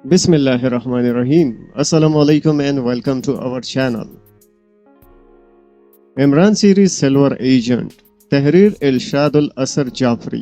Bismillahirrahmanirrahim. Assalamu alaikum and welcome to our channel. Imran series Silver Agent. Tahrir Ilshadul Asar Jafri.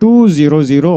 200।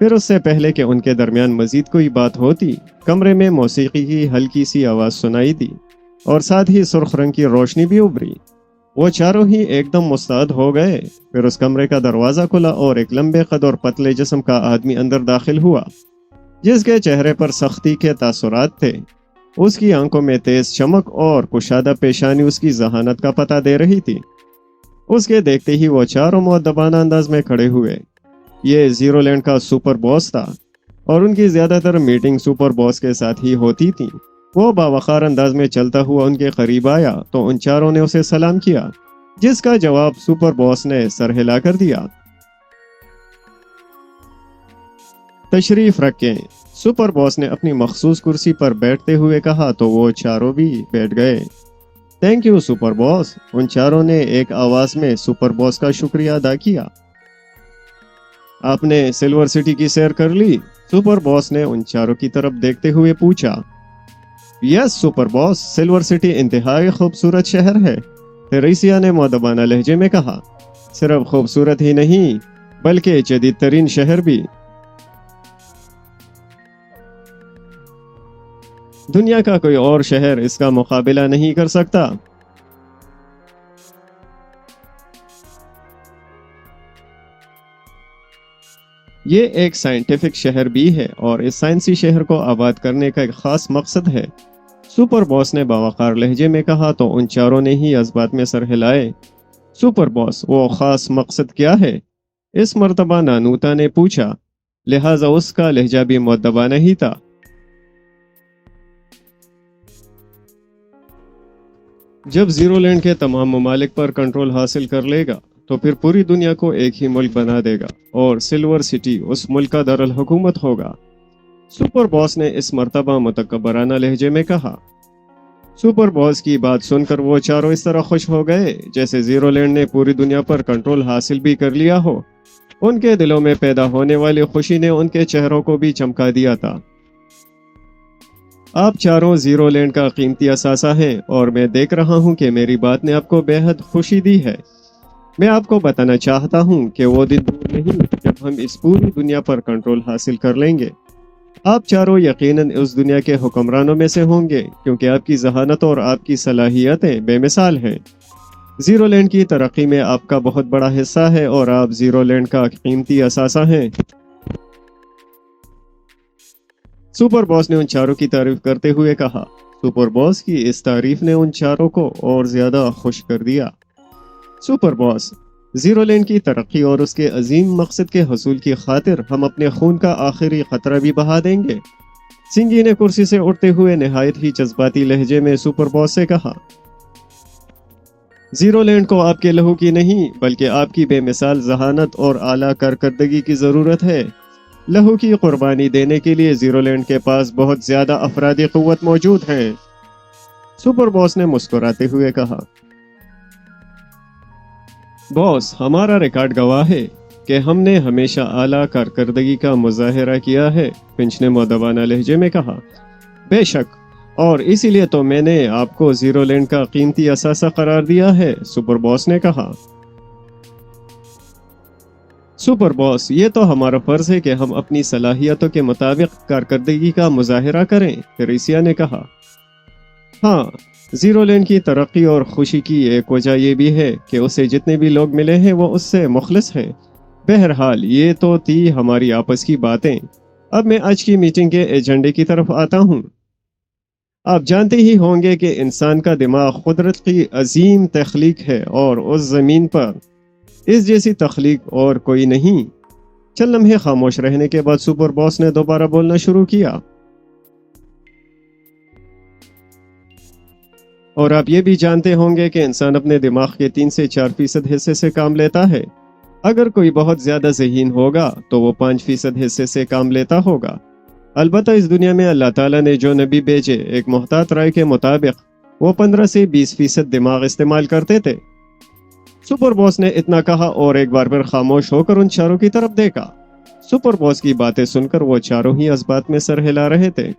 پھر اس سے پہلے کہ ان کے درمیان مزید کوئی بات ہوتی، کمرے میں موسیقی کی ہلکی سی آواز سنائی دی اور ساتھ ہی سرخ رنگ کی روشنی بھی ابھری۔ وہ چاروں ہی ایک دم مستعد ہو گئے۔ پھر اس کمرے کا دروازہ کھلا اور ایک لمبے قد اور پتلے جسم کا آدمی اندر داخل ہوا، جس کے چہرے پر سختی کے تاثرات تھے۔ اس کی آنکھوں میں تیز چمک اور کشادہ پیشانی اس کی ذہانت کا پتہ دے رہی تھی۔ اس کے دیکھتے ہی وہ چاروں مؤدبانہ انداز میں کھڑے ہوئے۔ یہ زیرو لینڈ کا سپر باس تھا اور ان کی زیادہ تر میٹنگ سپر باس کے ساتھ ہی ہوتی تھی۔ وہ باوقار انداز میں چلتا ہوا ان کے قریب آیا تو ان چاروں نے اسے سلام کیا، جس کا جواب سپر باس نے سر ہلا کر دیا۔ تشریف رکھیں، سپر باس نے اپنی مخصوص کرسی پر بیٹھتے ہوئے کہا تو وہ چاروں بھی بیٹھ گئے۔ تھینک یو سپر باس، ان چاروں نے ایک آواز میں سپر باس کا شکریہ ادا کیا۔ آپ نے سلور سٹی کی سیر کر لی؟ سپر باس نے ان چاروں کی طرف دیکھتے ہوئے پوچھا۔ یس سپر باس، سلور سٹی انتہائی خوبصورت شہر ہے، تریسیا نے مؤدبانہ لہجے میں کہا۔ صرف خوبصورت ہی نہیں بلکہ جدید ترین شہر بھی۔ دنیا کا کوئی اور شہر اس کا مقابلہ نہیں کر سکتا۔ یہ ایک سائنٹیفک شہر بھی ہے اور اس سائنسی شہر کو آباد کرنے کا ایک خاص مقصد ہے، سپر باس نے باوقار لہجے میں کہا تو ان چاروں نے ہی اس بات میں سر ہلائے۔ سپر باس، وہ خاص مقصد کیا ہے؟ اس مرتبہ نانوتا نے پوچھا، لہٰذا اس کا لہجہ بھی مؤدبانہ ہی تھا۔ جب زیرو لینڈ کے تمام ممالک پر کنٹرول حاصل کر لے گا تو پھر پوری دنیا کو ایک ہی ملک بنا دے گا اور سلور سٹی اس ملک کا دارالحکومت ہوگا، سپر باس نے اس مرتبہ متکبرانہ لہجے میں کہا۔ سپر باس کی بات سن کر وہ چاروں اس طرح خوش ہو گئے جیسے زیرو لینڈ نے پوری دنیا پر کنٹرول حاصل بھی کر لیا ہو۔ ان کے دلوں میں پیدا ہونے والی خوشی نے ان کے چہروں کو بھی چمکا دیا تھا۔ آپ چاروں زیرو لینڈ کا قیمتی اثاثہ ہیں اور میں دیکھ رہا ہوں کہ میری بات نے آپ کو بے حد خوشی دی ہے۔ میں آپ کو بتانا چاہتا ہوں کہ وہ دن دور نہیں جب ہم اس پوری دنیا پر کنٹرول حاصل کر لیں گے۔ آپ چاروں یقیناً اس دنیا کے حکمرانوں میں سے ہوں گے کیونکہ آپ کی ذہانت اور آپ کی صلاحیتیں بے مثال ہیں۔ زیرو لینڈ کی ترقی میں آپ کا بہت بڑا حصہ ہے اور آپ زیرو لینڈ کا قیمتی اثاثہ ہیں۔ سپر باس نے ان چاروں کی تعریف کرتے ہوئے کہا۔ سپر باس کی اس تعریف نے ان چاروں کو اور زیادہ خوش کر دیا۔ سپر باس، زیرو لینڈ کی ترقی اور اس کے عظیم مقصد کے حصول کی خاطر ہم اپنے خون کا آخری قطرہ بھی بہا دیں گے، سنگی نے کرسی سے اٹھتے ہوئے نہایت ہی جذباتی لہجے میں سپر باس سے کہا۔ زیرو لینڈ کو آپ کے لہو کی نہیں بلکہ آپ کی بے مثال ذہانت اور اعلیٰ کارکردگی کی ضرورت ہے۔ لہو کی قربانی دینے کے لیے زیرو لینڈ کے پاس بہت زیادہ افرادی قوت موجود ہیں، سپر باس نے مسکراتے ہوئے کہا۔ باس، ہمارا ریکارڈ گواہ ہے کہ ہم نے ہمیشہ اعلیٰ کارکردگی کا مظاہرہ کیا ہے، پنچ نے مؤدبانہ لہجے میں کہا۔ بے شک، اور اسی لیے تو میں نے آپ کو زیرو لینڈ کا قیمتی اثاثہ قرار دیا ہے، سپر باس نے کہا۔ سپر باس، یہ تو ہمارا فرض ہے کہ ہم اپنی صلاحیتوں کے مطابق کارکردگی کا مظاہرہ کریں، تریسیا نے کہا۔ ہاں، زیرو لینڈ کی ترقی اور خوشی کی ایک وجہ یہ بھی ہے کہ اسے جتنے بھی لوگ ملے ہیں وہ اس سے مخلص ہیں۔ بہرحال یہ تو تھی ہماری آپس کی باتیں۔ اب میں آج کی میٹنگ کے ایجنڈے کی طرف آتا ہوں۔ آپ جانتے ہی ہوں گے کہ انسان کا دماغ قدرت کی عظیم تخلیق ہے اور اس زمین پر اس جیسی تخلیق اور کوئی نہیں۔ چند لمحے خاموش رہنے کے بعد سپر باس نے دوبارہ بولنا شروع کیا۔ اور آپ یہ بھی جانتے ہوں گے کہ انسان اپنے دماغ کے 3 سے 4% حصے سے کام لیتا ہے۔ اگر کوئی بہت زیادہ ذہین ہوگا تو وہ 5% حصے سے کام لیتا ہوگا۔ البتہ اس دنیا میں اللہ تعالیٰ نے جو نبی بھیجے، ایک محتاط رائے کے مطابق وہ 15 سے 20% دماغ استعمال کرتے تھے۔ سپر باس نے اتنا کہا اور ایک بار پھر خاموش ہو کر ان چاروں کی طرف دیکھا۔ سپر باس کی باتیں سن کر وہ چاروں ہی اس بات میں سر ہلا رہے تھے۔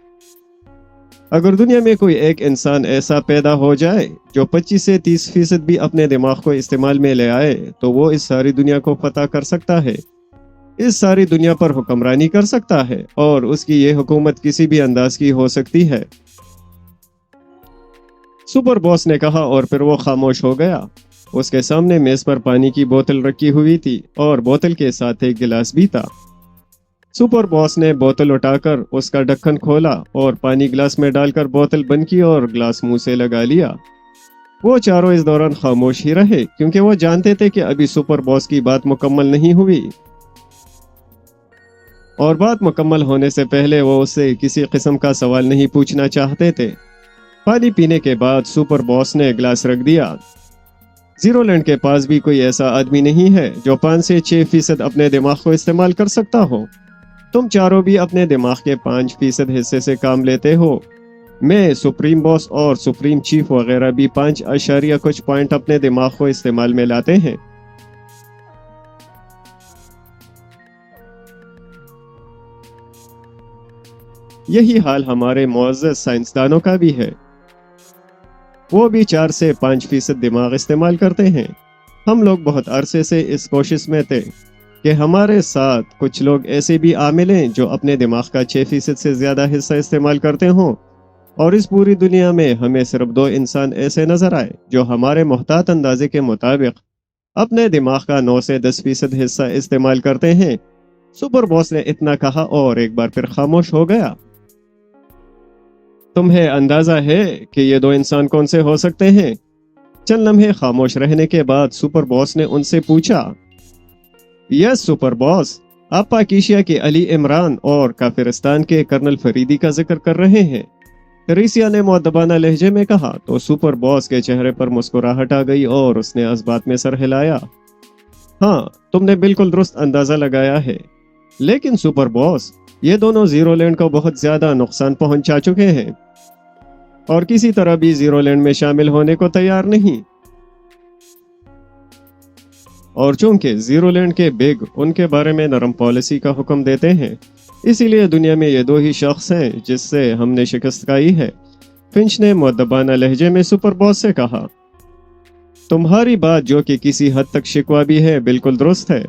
اگر دنیا میں کوئی ایک انسان ایسا پیدا ہو جائے جو 25 سے 30% بھی اپنے دماغ کو استعمال میں لے آئے تو وہ اس ساری دنیا کو فتح کر سکتا ہے۔ اس ساری دنیا پر حکمرانی کر سکتا ہے اور اس کی یہ حکومت کسی بھی انداز کی ہو سکتی ہے۔ سپر باس نے کہا اور پھر وہ خاموش ہو گیا۔ اس کے سامنے میز پر پانی کی بوتل رکھی ہوئی تھی اور بوتل کے ساتھ ایک گلاس بھی تھا۔ سپر باس نے بوتل اٹھا کر اس کا ڈھکن کھولا اور پانی گلاس میں ڈال کر بوتل بند کی اور گلاس منہ سے لگا لیا۔ وہ چاروں اس دوران خاموش ہی رہے کیونکہ وہ جانتے تھے کہ ابھی سپر باس کی بات مکمل نہیں ہوئی اور بات مکمل ہونے سے پہلے وہ اس سے کسی قسم کا سوال نہیں پوچھنا چاہتے تھے۔ پانی پینے کے بعد سپر باس نے گلاس رکھ دیا۔ زیرو لینڈ کے پاس بھی کوئی ایسا آدمی نہیں ہے جو 5 سے 6% اپنے دماغ کو استعمال کر سکتا ہو۔ تم چاروں بھی اپنے دماغ کے 5% حصے سے کام لیتے ہو۔ میں، سپریم باس اور سپریم چیف وغیرہ بھی 5 اشاریہ کچھ پوائنٹ اپنے دماغ کو استعمال میں لاتے ہیں۔ یہی حال ہمارے معزز سائنسدانوں کا بھی ہے۔ وہ بھی 4 سے 5% دماغ استعمال کرتے ہیں۔ ہم لوگ بہت عرصے سے اس کوشش میں تھے کہ ہمارے ساتھ کچھ لوگ ایسے بھی عامل ہیں جو اپنے دماغ کا 6% سے زیادہ حصہ استعمال کرتے ہوں، اور اس پوری دنیا میں ہمیں صرف 2 انسان ایسے نظر آئے جو ہمارے محتاط اندازے کے مطابق اپنے دماغ کا 9 سے 10% حصہ استعمال کرتے ہیں۔ سپر باس نے اتنا کہا اور ایک بار پھر خاموش ہو گیا۔ تمہیں اندازہ ہے کہ یہ 2 انسان کون سے ہو سکتے ہیں؟ چند لمحے خاموش رہنے کے بعد سپر باس نے ان سے پوچھا۔ یس سپر باس، آپ پاکیشیا کے علی عمران اور کافرستان کے کرنل فریدی کا ذکر کر رہے ہیں، تریسیا نے مؤدبانہ لہجے میں کہا تو سپر باس کے چہرے پر مسکراہٹ آ گئی اور اس نے اس بات میں سر ہلایا۔ ہاں، تم نے بالکل درست اندازہ لگایا ہے، لیکن سپر باس، یہ دونوں زیرو لینڈ کو بہت زیادہ نقصان پہنچا چکے ہیں اور کسی طرح بھی زیرو لینڈ میں شامل ہونے کو تیار نہیں۔ اور چونکہ زیرو لینڈ کے بگ ان کے بارے میں نرم پالیسی کا حکم دیتے ہیں، اسی لیے دنیا میں یہ 2 ہی شخص ہیں جس سے ہم نے شکست کھائی ہے۔ فنچ نے مؤدبانہ لہجے میں سپر باس سے کہا۔ تمہاری بات جو کہ کسی حد تک شکوہ بھی ہے بالکل درست ہے،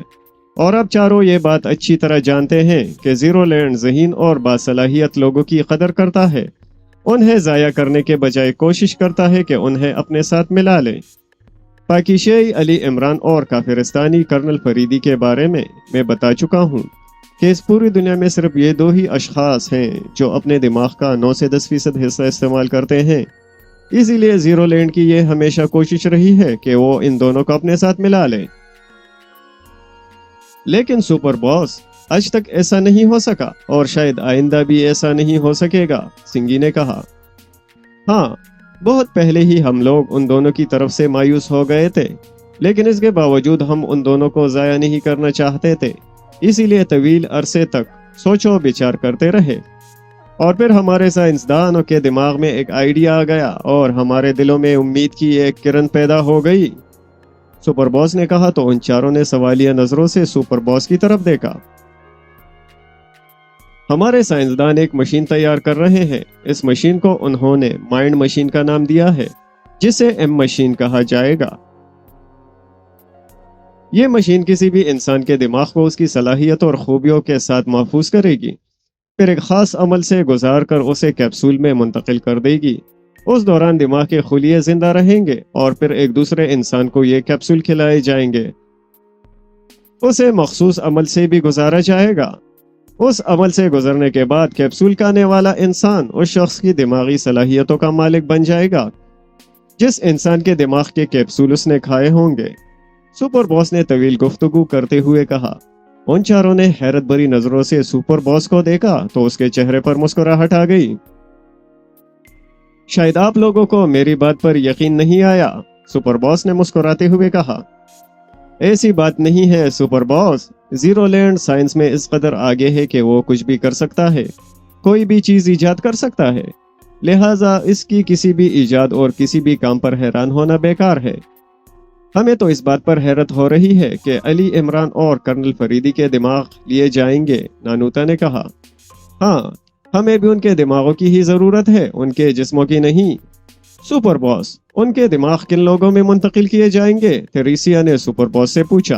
اور اب چاروں یہ بات اچھی طرح جانتے ہیں کہ زیرو لینڈ ذہین اور باصلاحیت لوگوں کی قدر کرتا ہے، انہیں ضائع کرنے کے بجائے کوشش کرتا ہے کہ انہیں اپنے ساتھ ملا لے۔ پاکیشیائی علی عمران اور کافرستانی کرنل فریدی کے بارے میں بتا چکا ہوں کہ اس پوری دنیا میں صرف یہ 2 ہی اشخاص ہیں جو اپنے دماغ کا 9 سے 10% حصہ استعمال کرتے ہیں۔ اسی لیے زیرو لینڈ کی یہ ہمیشہ کوشش رہی ہے کہ وہ ان دونوں کو اپنے ساتھ ملا لے۔ لیکن سپر باس، آج تک ایسا نہیں ہو سکا اور شاید آئندہ بھی ایسا نہیں ہو سکے گا، سنگھی نے کہا۔ ہاں، بہت پہلے ہی ہم لوگ ان دونوں کی طرف سے مایوس ہو گئے تھے، لیکن اس کے باوجود ہم ان دونوں کو ضائع نہیں کرنا چاہتے تھے، اسی لیے طویل عرصے تک سوچ و بچار کرتے رہے، اور پھر ہمارے سائنسدانوں کے دماغ میں ایک آئیڈیا آ گیا اور ہمارے دلوں میں امید کی ایک کرن پیدا ہو گئی، سپر باس نے کہا تو ان چاروں نے سوالیہ نظروں سے سپر باس کی طرف دیکھا۔ ہمارے سائنسدان ایک مشین تیار کر رہے ہیں، اس مشین کو انہوں نے مائنڈ مشین کا نام دیا ہے، جسے ایم مشین کہا جائے گا۔ یہ مشین کسی بھی انسان کے دماغ کو اس کی صلاحیت اور خوبیوں کے ساتھ محفوظ کرے گی، پھر ایک خاص عمل سے گزار کر اسے کیپسول میں منتقل کر دے گی۔ اس دوران دماغ کے خلیے زندہ رہیں گے اور پھر ایک دوسرے انسان کو یہ کیپسول کھلائے جائیں گے۔ اسے مخصوص عمل سے بھی گزارا جائے گا۔ اس عمل سے گزرنے کے بعد کیپسول کھانے والا انسان اس شخص کی دماغی صلاحیتوں کا مالک بن جائے گا جس انسان کے دماغ کے کیپسول اس نے کھائے ہوں گے۔ سپر باس نے طویل گفتگو کرتے ہوئے کہا۔ ان چاروں نے حیرت بھری نظروں سے سپر باس کو دیکھا تو اس کے چہرے پر مسکراہٹ آ گئی۔ شاید آپ لوگوں کو میری بات پر یقین نہیں آیا، سپر باس نے مسکراتے ہوئے کہا۔ ایسی بات نہیں ہے سپر باس، زیرو لینڈ سائنس میں اس قدر آگے ہے کہ وہ کچھ بھی کر سکتا ہے، کوئی بھی چیز ایجاد کر سکتا ہے، لہٰذا اس کی کسی بھی ایجاد اور کسی بھی کام پر حیران ہونا بیکار ہے۔ ہمیں تو اس بات پر حیرت ہو رہی ہے کہ علی عمران اور کرنل فریدی کے دماغ لیے جائیں گے، نانوتا نے کہا۔ ہاں، ہمیں بھی ان کے دماغوں کی ہی ضرورت ہے، ان کے جسموں کی نہیں۔ سپر باس، ان کے دماغ کن لوگوں میں منتقل کیے جائیں گے؟ تھریسیا نے سپر باس سے پوچھا۔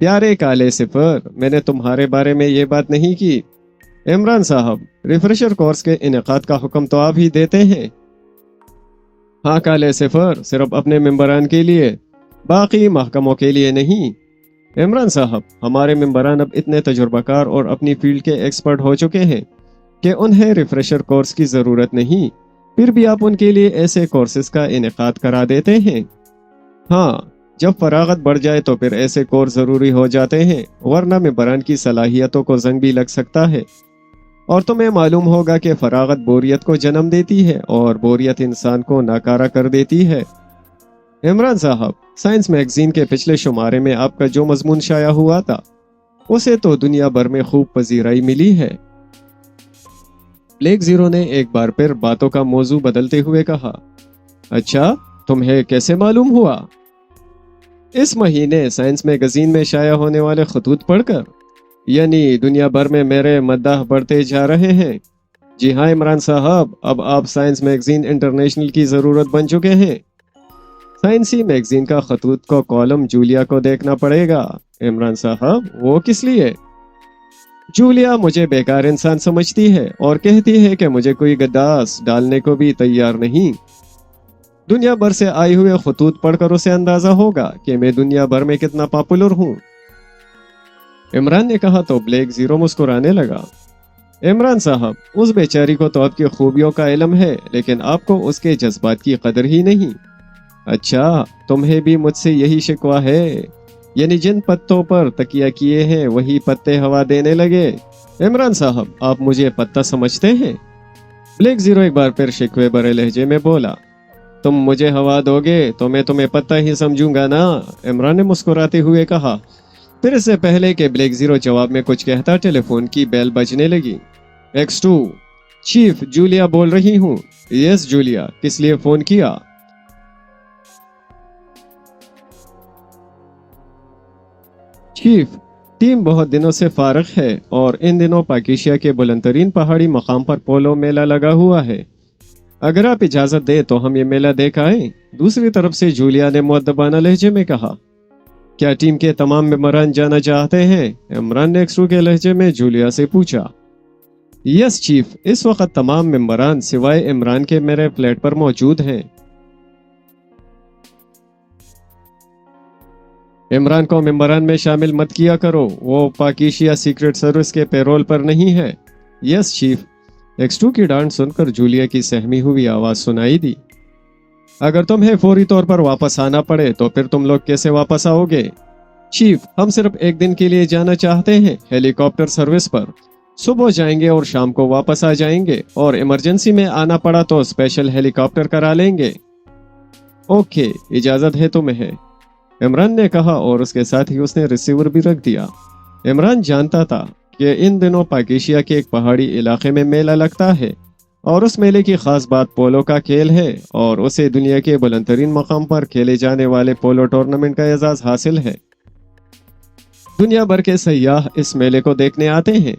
پیارے کالے صفر، میں نے تمہارے بارے میں یہ بات نہیں کی۔ عمران صاحب، ریفریشر کورس کے انعقاد کا حکم تو آپ ہی دیتے ہیں۔ ہاں کالے صفر، صرف اپنے ممبران کے لیے، باقی محکموں کے لیے نہیں۔ عمران صاحب، ہمارے ممبران اب اتنے تجربہ کار اور اپنی فیلڈ کے ایکسپرٹ ہو چکے ہیں کہ انہیں ریفریشر کورس کی ضرورت نہیں، پھر بھی آپ ان کے لیے ایسے کورسز کا انعقاد کرا دیتے ہیں۔ ہاں، جب فراغت بڑھ جائے تو پھر ایسے کورس ضروری ہو جاتے ہیں، ورنہ ممبران کی صلاحیتوں کو زنگ بھی لگ سکتا ہے۔ اور تمہیں معلوم ہوگا کہ فراغت بوریت کو جنم دیتی ہے اور بوریت انسان کو ناکارہ کر دیتی ہے۔ عمران صاحب، سائنس میگزین کے پچھلے شمارے میں آپ کا جو مضمون شائع ہوا تھا، اسے تو دنیا بھر میں خوب پذیرائی ملی ہے۔ بلیک زیرو نے ایک بار پھر باتوں کا موضوع بدلتے ہوئے کہا، اچھا، تمہیں کیسے معلوم ہوا؟ اس مہینے سائنس میگزین میں شائع ہونے والے خطوط پڑھ کر، یعنی دنیا بھر میں میرے مداح بڑھتے جا رہے ہیں۔ جی ہاں عمران صاحب، اب آپ سائنس میگزین انٹرنیشنل کی ضرورت بن چکے ہیں۔ سائنسی میگزین کا خطوط کو کالم جولیا کو دیکھنا پڑے گا۔ عمران صاحب، وہ کس لیے؟ جولیا مجھے بیکار انسان سمجھتی ہے اور کہتی ہے کہ مجھے کوئی گداس ڈالنے کو بھی تیار نہیں۔ دنیا بھر سے آئے ہوئے خطوط پڑھ کر اسے اندازہ ہوگا کہ میں دنیا بھر میں کتنا پاپولر ہوں۔ عمران نے کہا تو بلیک زیرو مسکرانے لگا۔ عمران صاحب، اس بیچاری کو تو آپ کی خوبیوں کا علم ہے، لیکن آپ کو اس کے جذبات کی قدر ہی نہیں۔ اچھا، تمہیں بھی مجھ سے یہی شکوہ ہے؟ یعنی جن پتوں پر تکیہ کیے ہیں وہی پتے ہوا دینے لگے۔ عمران صاحب، آپ مجھے پتا سمجھتے ہیں؟ بلیک زیرو ایک بار پھر شکوے برے لہجے میں بولا، تم مجھے ہوا دو گے تو میں تمہیں پتا ہی سمجھوں گا نا؟ عمران نے مسکراتے ہوئے کہا۔ پھر اس سے پہلے کہ بلیک زیرو جواب میں کچھ کہتا، ٹیلی فون کی بیل بجنے لگی۔ X2، چیف، جولیا بول رہی ہوں۔ یس جولیا، کس لیے فون کیا؟ چیف، ٹیم بہت دنوں سے فارغ ہے اور ان دنوں پاکیشیا کے بلند ترین پہاڑی مقام پر پولو میلہ لگا ہوا ہے۔ اگر آپ اجازت دیں تو ہم یہ میلہ دیکھ آئیں۔ دوسری طرف سے جولیا نے مؤدبانہ لہجے میں کہا۔ کیا ٹیم کے تمام ممبران جانا چاہتے ہیں؟ عمران نے ایکسٹرو کے لہجے میں جولیا سے پوچھا۔ یس چیف، اس وقت تمام ممبران سوائے عمران کے میرے فلیٹ پر موجود ہیں۔ عمران کو ممبران میں شامل مت کیا کرو، وہ پاکیشیا سیکرٹ سروس کے پیرول پر نہیں ہے۔ یس چیف۔ X2 کی ڈانٹ سن کر جولیا کی سہمی ہوئی آواز سنائی دی۔ اگر تمہیں فوری طور پر واپس آنا پڑے تو پھر تم لوگ کیسے واپس آؤ گے؟ چیف، ہم صرف ایک دن کے لیے جانا چاہتے ہیں، ہیلی کاپٹر سروس پر۔ صبح جائیں گے اور شام کو واپس آ جائیں گے، اور ایمرجنسی میں آنا پڑا تو اسپیشل ہیلی کاپٹر کرا لیں گے۔ اوکے، اجازت ہے تمہیں، عمران نے کہا، اور اس کے ساتھ ہی اس نے ریسیور بھی رکھ دیا۔ عمران جانتا تھا کہ ان دنوں پاکیشیا کے ایک پہاڑی علاقے میں میلہ لگتا ہے، اور اس میلے کی خاص بات پولو کا کھیل ہے، اور اسے دنیا کے بلند ترین مقام پر کھیلے جانے والے پولو ٹورنامنٹ کا اعزاز حاصل ہے۔ دنیا بھر کے سیاح اس میلے کو دیکھنے آتے ہیں۔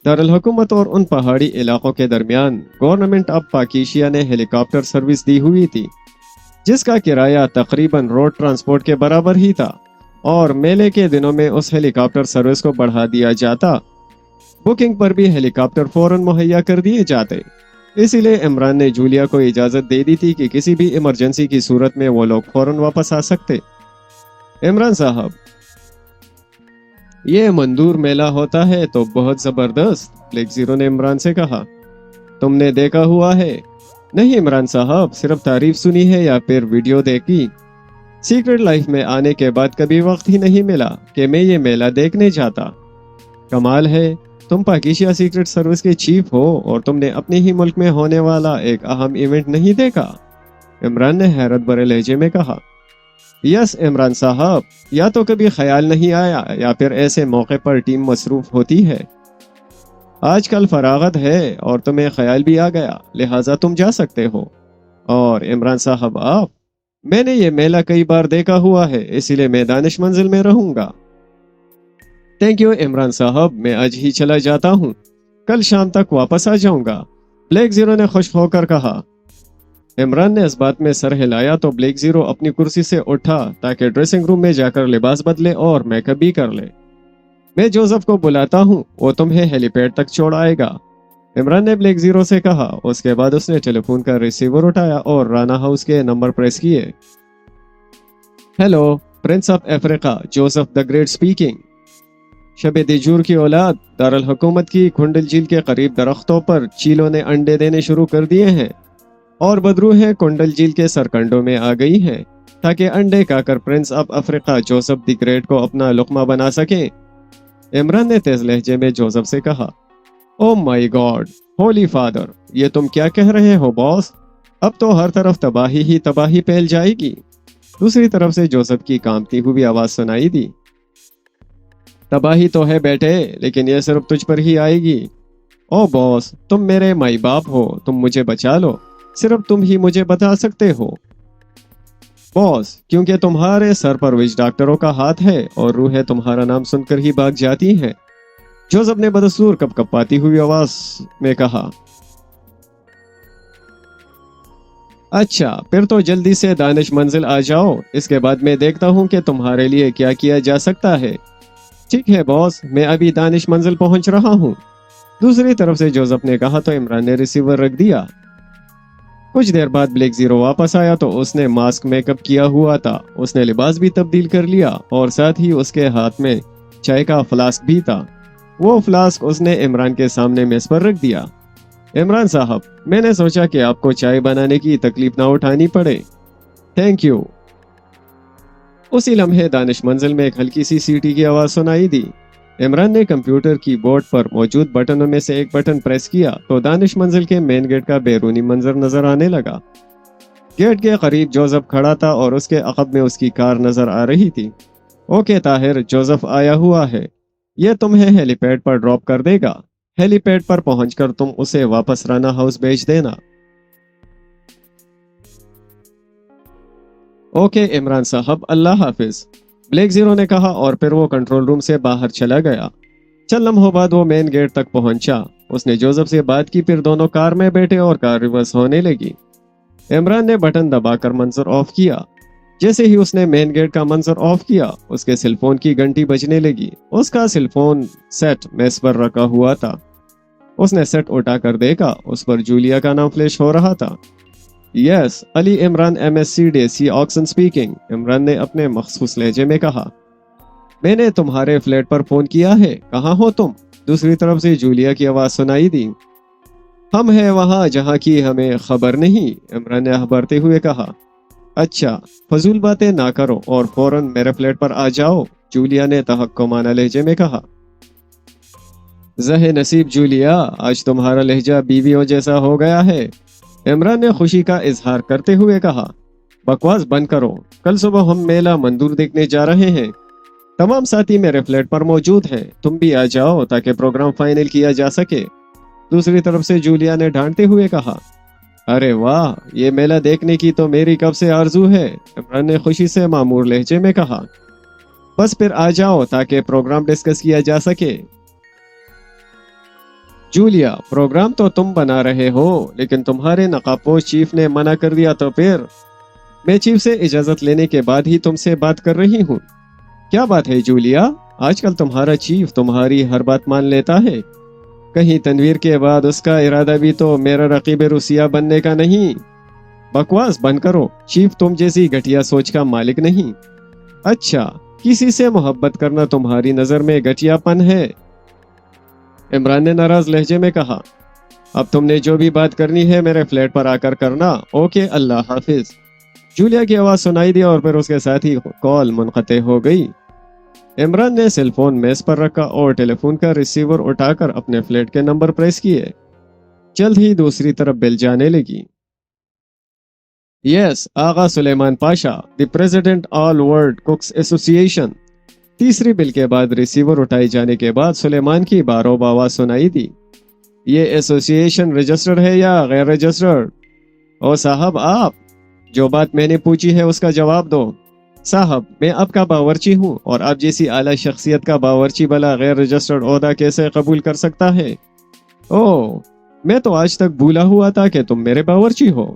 دارالحکومت اور ان پہاڑی علاقوں کے درمیان گورنمنٹ آف پاکیشیا نے ہیلی کاپٹر سروس دی ہوئی تھی، جس کا کرایہ تقریباً روڈ ٹرانسپورٹ کے برابر ہی تھا، اور میلے کے دنوں میں اس ہیلی کاپٹر سروس کو بڑھا دیا جاتا۔ بکنگ پر بھی ہیلی کاپٹر فوراً مہیا کر دیے جاتے۔ اسی لیے عمران نے جولیا کو اجازت دے دی تھی کہ کسی بھی ایمرجنسی کی صورت میں وہ لوگ فوراً واپس آ سکتے۔ عمران صاحب، یہ مندور میلہ ہوتا ہے تو بہت زبردست، بلیک زیرو نے عمران سے کہا۔ تم نے دیکھا ہوا ہے؟ نہیں عمران صاحب، صرف تعریف سنی ہے یا پھر ویڈیو دیکھی۔ سیکرٹ لائف میں آنے کے بعد کبھی وقت ہی نہیں ملا کہ میں یہ میلہ دیکھنے جاتا۔ کمال ہے، تم پاکیشیا سیکرٹ سروس کے چیف ہو اور تم نے اپنے ہی ملک میں ہونے والا ایک اہم ایونٹ نہیں دیکھا؟ عمران نے حیرت بھرے لہجے میں کہا۔ یس عمران صاحب، یا تو کبھی خیال نہیں آیا یا پھر ایسے موقع پر ٹیم مصروف ہوتی ہے۔ آج کل فراغت ہے اور تمہیں خیال بھی آ گیا، لہٰذا تم جا سکتے ہو۔ اور عمران صاحب، میں نے یہ میلہ کئی بار دیکھا ہوا ہے، اسی لیے میں دانش منزل میں رہوں گا۔ تھینک یو عمران صاحب، میں آج ہی چلا جاتا ہوں، کل شام تک واپس آ جاؤں گا، بلیک زیرو نے خوش ہو کر کہا۔ عمران نے اس بات میں سر ہلایا تو بلیک زیرو اپنی کرسی سے اٹھا تاکہ ڈریسنگ روم میں جا کر لباس بدلے اور میک اپ بھی کر لے۔ میں جوزف کو بلاتا ہوں، وہ تمہیں ہیلی پیڈ تک چھوڑ آئے گا، عمران نے بلیک زیرو سے کہا۔ اس کے بعد اس نے ٹیلی فون کا ریسیور اٹھایا اور رانا ہاؤس کے نمبر پریس کیے۔ Hello, prince of Africa Joseph the great speaking. شب دیجور کی اولاد، دارالحکومت کی کھنڈل جھیل کے قریب درختوں پر چیلوں نے انڈے دینے شروع کر دیے ہیں اور بدروہیں کنڈل جھیل کے سرکنڈوں میں آ گئی ہیں تاکہ انڈے کھا کر prince of Africa Joseph the great کو اپنا لقمہ بنا سکیں۔ عمران نے تیز لہجے میں جوزف سے کہا، او مائی گاڈ، ہولی فادر، یہ تم کیا کہہ رہے ہو باس؟ اب تو ہر طرف تباہی ہی تباہی پھیل جائے گی۔ دوسری طرف سے جوزف کی کانپتی ہوئی آواز سنائی دی، تباہی تو ہے بیٹے، لیکن یہ صرف تجھ پر ہی آئے گی۔ او باس، تم میرے مائی باپ ہو، تم مجھے بچا لو، صرف تم ہی مجھے بتا سکتے ہو باس، کیونکہ تمہارے سر پر وچ ڈاکٹروں کا ہاتھ ہے اور روحیں تمہارا نام سن کر ہی بھاگ جاتی ہیں، جوزف نے بدستور کپ کپاتی ہوئی آواز میں کہا۔ اچھا، پھر تو جلدی سے دانش منزل آ جاؤ، اس کے بعد میں دیکھتا ہوں کہ تمہارے لیے کیا کیا جا سکتا ہے۔ ٹھیک ہے باس، میں ابھی دانش منزل پہنچ رہا ہوں، دوسری طرف سے جوزف نے کہا تو عمران نے ریسیور رکھ دیا۔ کچھ دیر بعد بلیک زیرو واپس آیا تو اس نے ماسک میک اپ کیا ہوا تھا، اس نے لباس بھی تبدیل کر لیا اور ساتھ ہی اس کے ہاتھ میں چائے کا فلاسک بھی تھا۔ وہ فلاسک اس نے عمران کے سامنے میز پر رکھ دیا۔ عمران صاحب، میں نے سوچا کہ آپ کو چائے بنانے کی تکلیف نہ اٹھانی پڑے، تھینک یو۔ اسی لمحے دانش منزل میں ایک ہلکی سی سیٹی کی آواز سنائی دی۔ عمران نے کمپیوٹر کی بورڈ پر موجود بٹنوں میں سے ایک بٹن پریس کیا تو دانش منزل کے مین گیٹ کا بیرونی منظر نظر آنے لگا۔ گیٹ کے قریب جوزف کھڑا تھا اور اس کے عقب میں اس کی کار نظر آ رہی تھی۔ اوکے طاہر، جوزف آیا ہوا ہے، یہ تمہیں ہیلی پیڈ پر ڈراپ کر دے گا، ہیلی پیڈ پر پہنچ کر تم اسے واپس رانا ہاؤس بھیج دینا۔ اوکے عمران صاحب، اللہ حافظ، بلیک زیرو نے کہا اور پھر وہ کنٹرول روم سے باہر چلا گیا۔ چند لمحوں بعد وہ مین گیٹ تک پہنچا، اس نے جوزف سے بات کی، پھر دونوں کار میں بیٹھے اور کار ریورس ہونے لگی۔ عمران نے بٹن دبا کر منظر آف کیا۔ جیسے ہی اس نے مین گیٹ کا منظر آف کیا، اس کے سیل فون کی گھنٹی بجنے لگی۔ اس کا سیل فون سیٹ میز پر رکھا ہوا تھا۔ اس نے سیٹ اٹھا کر دیکھا، اس پر جولیا کا نام فلیش ہو رہا تھا۔ یس، علی عمران MSc ڈیسی آکسن سپیکنگ، عمران نے اپنے مخصوص لہجے میں کہا۔ میں نے تمہارے فلیٹ پر فون کیا ہے، کہاں ہو تم؟ دوسری طرف سے جولیا کی آواز سنائی دی۔ ہم ہیں وہاں جہاں کی ہمیں خبر نہیں، عمران نے ہبرتے ہوئے کہا۔ اچھا، فضول باتیں نہ کرو اور فوراً میرے فلیٹ پر آ جاؤ، جولیا نے تحقمانہ لہجے میں کہا۔ زہ نصیب جولیا، آج تمہارا لہجہ بیویوں جیسا ہو گیا ہے، عمران نے خوشی کا اظہار کرتے ہوئے کہا۔ بکواس بند کرو، کل صبح ہم میلہ مندور دیکھنے جا رہے ہیں، تمام ساتھی میرے فلیٹ پر موجود ہیں، تم بھی آ جاؤ تاکہ پروگرام فائنل کیا جا سکے، دوسری طرف سے جولیا نے ڈانٹتے ہوئے کہا۔ ارے واہ، یہ میلہ دیکھنے کی تو میری کب سے آرزو ہے، عمران نے خوشی سے معمور لہجے میں کہا۔ بس پھر آ جاؤ تاکہ پروگرام ڈسکس کیا جا سکے۔ جولیا، پروگرام تو تم بنا رہے ہو، لیکن تمہارے نقاب پوش چیف نے منع کر دیا تو پھر میں چیف سے اجازت لینے کے بعد ہی تم سے بات کر رہی ہوں۔ کیا بات ہے جولیا؟ آج کل تمہارا چیف تمہاری ہر بات مان لیتا ہے، کہیں تنویر کے بعد اس کا ارادہ بھی تو میرا رقیب روسیہ بننے کا نہیں۔ بکواس بند کرو، چیف تم جیسی گھٹیا سوچ کا مالک نہیں۔ اچھا، کسی سے محبت کرنا تمہاری نظر میں گھٹیا پن ہے، عمران نے ناراض لہجے میں کہا۔ اب تم نے جو بھی بات کرنی ہے میرے فلیٹ پر آ کر کرنا، اوکے، اللہ حافظ، جولیا کی آواز سنائی دی اور پھر اس کے ساتھ ہی کال منقطع ہو گئی۔ عمران نے سیل فون میز پر رکھا اور ٹیلی فون کا ریسیور اٹھا کر اپنے فلیٹ کے نمبر پریس کیے۔ جلد ہی دوسری طرف بیل جانے لگی۔ Yes, Agha Suleman Pasha, the president all world cooks association. تیسری بل کے بعد ریسیور اٹھائے جانے کے بعد سلیمان کی باروب آواز سنائی دی۔ یہ ایسوسی ایشن رجسٹرڈ ہے یا غیر رجسٹرڈ؟ او صاحب، آپ جو بات میں نے پوچھی ہے اس کا جواب دو۔ صاحب، میں آپ کا باورچی ہوں اور آپ جیسی اعلیٰ شخصیت کا باورچی بلا غیر رجسٹرڈ عہدہ کیسے قبول کر سکتا ہے؟ اوہ، میں تو آج تک بھولا ہوا تھا کہ تم میرے باورچی ہو۔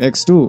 X2।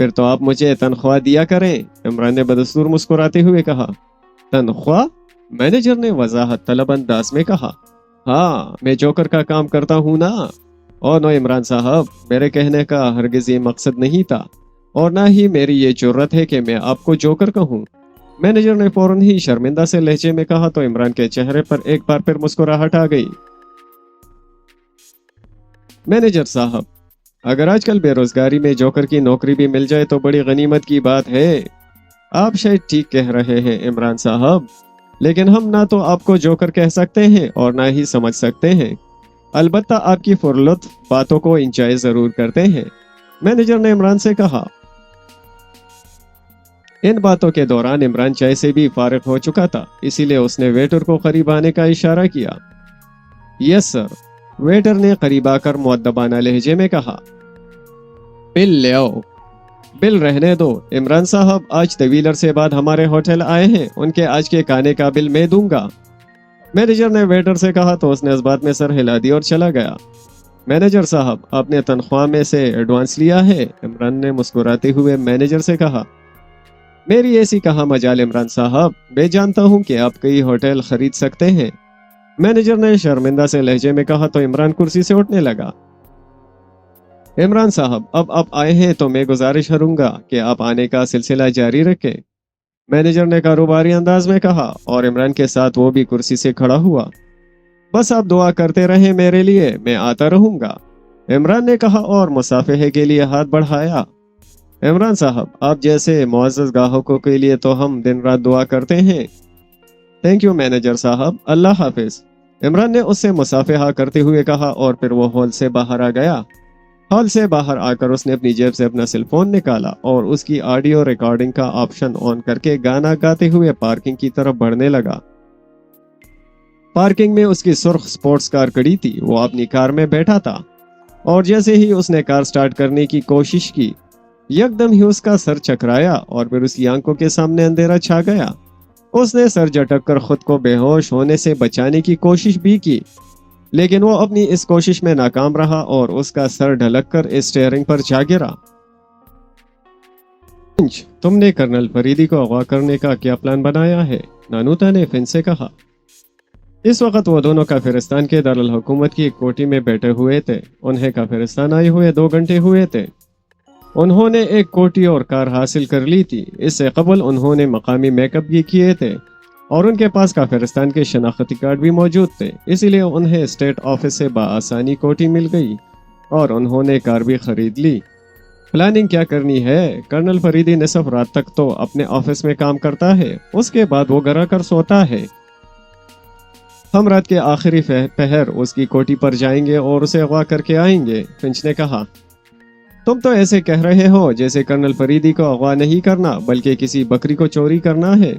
پھر تو آپ مجھے تنخواہ دیا کریں، عمران نے بدستور مسکراتے ہوئے کہا۔ تنخواہ؟ مینیجر نے وضاحت طلب انداز میں کہا۔ ہاں، میں جوکر کا کام کرتا ہوں نا۔ اور نو عمران صاحب، میرے کہنے کا ہرگز یہ مقصد نہیں تھا، اور نہ ہی میری یہ جرت ہے کہ میں آپ کو جوکر کہوں۔ مینیجر نے فوراً ہی شرمندہ سے لہجے میں کہا تو عمران کے چہرے پر ایک بار پھر مسکراہٹ آ گئی۔ مینیجر صاحب، اگر آج کل بے روزگاری میں جوکر کی نوکری بھی مل جائے تو بڑی غنیمت کی بات ہے۔ آپ شاید ٹھیک کہہ رہے ہیں عمران صاحب، لیکن ہم نہ تو آپ کو جوکر کہہ سکتے ہیں اور نہ ہی سمجھ سکتے ہیں۔ البتہ آپ کی پرلطف باتوں کو انجوائے ضرور کرتے ہیں، مینیجر نے عمران سے کہا۔ ان باتوں کے دوران عمران چائے سے بھی فارغ ہو چکا تھا، اسی لیے اس نے ویٹر کو قریب آنے کا اشارہ کیا۔ یس سر، ویٹر نے قریب آ کر مؤدبانہ لہجے میں کہا۔ بل لے آؤ۔ بل رہنے دو عمران صاحب، آج طویل عرصے بعد ہمارے ہوٹل آئے ہیں، ان کے آج کے کھانے کا بل میں دوں گا، مینیجر نے ویٹر سے کہا تو اس نے اس بات میں سر ہلا دی اور چلا گیا۔ مینیجر صاحب، آپ نے تنخواہ میں سے ایڈوانس لیا ہے؟ عمران نے مسکراتے ہوئے مینیجر سے کہا۔ میری ایسی کہاں مجال عمران صاحب، میں جانتا ہوں کہ آپ کئی ہوٹل خرید سکتے ہیں، مینیجر نے شرمندہ سے لہجے میں کہا تو عمران کرسی سے اٹھنے لگا۔ عمران صاحب، اب آپ آئے ہیں تو میں گزارش کروں گا کہ آپ آنے کا سلسلہ جاری رکھیں، مینیجر نے کاروباری انداز میں کہا، اور عمران کے ساتھ وہ بھی کرسی سے کھڑا ہوا۔ بس آپ دعا کرتے رہیں میرے لیے، میں آتا رہوں گا، عمران نے کہا اور مصافحے کے لیے ہاتھ بڑھایا۔ عمران صاحب، آپ جیسے معزز گاہکوں کے لیے تو ہم دن رات دعا کرتے ہیں۔ تھینک یو مینیجر صاحب، اللہ حافظ، عمران نے اس سے مصافحہ کرتے ہوئے کہا اور پھر وہ ہال سے باہر آ گیا۔ ہال سے باہر آ کر اس نے اپنی جیب سے اپنا سیل فون نکالا اور اس کی آڈیو ریکارڈنگ کا آپشن آن کر کے گانا گاتے ہوئے پارکنگ کی طرف بڑھنے لگا۔ پارکنگ میں اس کی سرخ سپورٹس کار کڑی تھی، وہ اپنی کار میں بیٹھا تھا، اور جیسے ہی اس نے کار سٹارٹ کرنے کی کوشش کی، یکدم ہی اس کا سر چکرایا اور پھر اس کی آنکھوں کے سامنے اندھیرا چھا گیا۔ اس نے سر جھٹک کر خود کو بے ہوش ہونے سے بچانے کی کوشش بھی کی، لیکن وہ اپنی اس کوشش میں ناکام رہا اور اس کا سر ڈھلک کر اسٹیئرنگ پر جا گرا۔ فنچ، تم نے کرنل فریدی کو اغوا کرنے کا کیا پلان بنایا ہے؟ نانوتا نے فنچ سے کہا۔ اس وقت وہ دونوں کافرستان کے دارالحکومت کی ایک کوٹھی میں بیٹھے ہوئے تھے۔ انہیں کافرستان آئے ہوئے 2 گھنٹے ہوئے تھے۔ انہوں نے ایک کوٹھی اور کار حاصل کر لی تھی۔ اس سے قبل انہوں نے مقامی میک اپ بھی کیے تھے اور ان کے پاس کافرستان کے شناختی کارڈ بھی موجود تھے، اسی لیے انہیں اسٹیٹ آفس سے بآسانی کوٹھی مل گئی اور انہوں نے کار بھی خرید لی۔ پلاننگ کیا کرنی ہے؟ کرنل فریدی نصف رات تک تو اپنے آفس میں کام کرتا ہے، اس کے بعد وہ گھر آ کر سوتا ہے۔ ہم رات کے آخری پہر اس کی کوٹھی پر جائیں گے اور اسے اغوا کر کے آئیں گے، فنچ نے کہا۔ تم تو ایسے کہہ رہے ہو جیسے کرنل فریدی کو اغوا نہیں کرنا بلکہ کسی بکری کو چوری کرنا ہے۔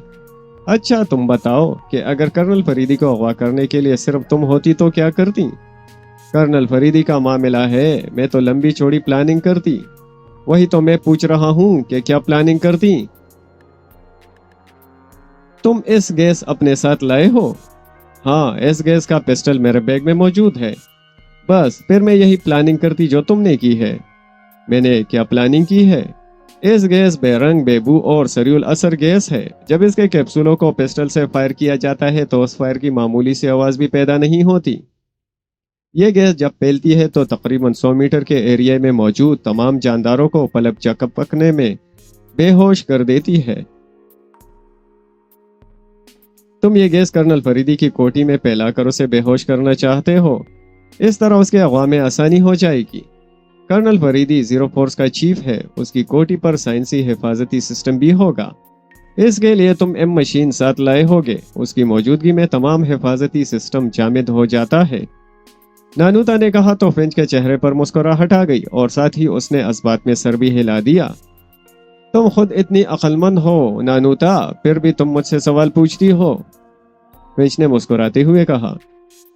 اچھا تم بتاؤ کہ اگر کرنل فریدی کو اغوا کرنے کے لیے صرف تم ہوتی تو کیا کرتی؟ کرنل فریدی کا معاملہ ہے، میں تو لمبی چوڑی پلاننگ کرتی۔ وہی تو میں پوچھ رہا ہوں کہ کیا پلاننگ کرتی؟ تم اس گیس اپنے ساتھ لائے ہو؟ ہاں، اس گیس کا پسٹل میرے بیگ میں موجود ہے۔ بس پھر میں یہی پلاننگ کرتی جو تم نے کی ہے۔ میں نے کیا پلاننگ کی ہے؟ اس گیس بے رنگ، بے بو اور سریع الاثر گیس ہے۔ جب اس کے کیپسولوں کو پسٹل سے فائر کیا جاتا ہے تو اس فائر کی معمولی سی آواز بھی پیدا نہیں ہوتی۔ یہ گیس جب پھیلتی ہے تو تقریباً 100 میٹر کے ایریا میں موجود تمام جانداروں کو پلک جھپکنے میں بے ہوش کر دیتی ہے۔ تم یہ گیس کرنل فریدی کی کوٹھی میں پھیلا کر اسے بے ہوش کرنا چاہتے ہو، اس طرح اس کے اغوا میں آسانی ہو جائے گی۔ کرنل فریدی زیرو فورس کا چیف ہے، اس کی کوٹھی پر سائنسی حفاظتی سسٹم بھی ہوگا، اس کے لیے تم ایم مشین ساتھ لائے ہوگے، اس کی موجودگی میں تمام حفاظتی سسٹم جامد ہو جاتا ہے۔ نانوتا نے کہا تو فنچ کے چہرے پر مسکراہٹ آ گئی اور ساتھ ہی اس نے اس بات میں سر بھی ہلا دیا۔ تم خود اتنی عقل مند ہو نانوتا، پھر بھی تم مجھ سے سوال پوچھتی ہو، فنچ نے مسکراتے ہوئے کہا۔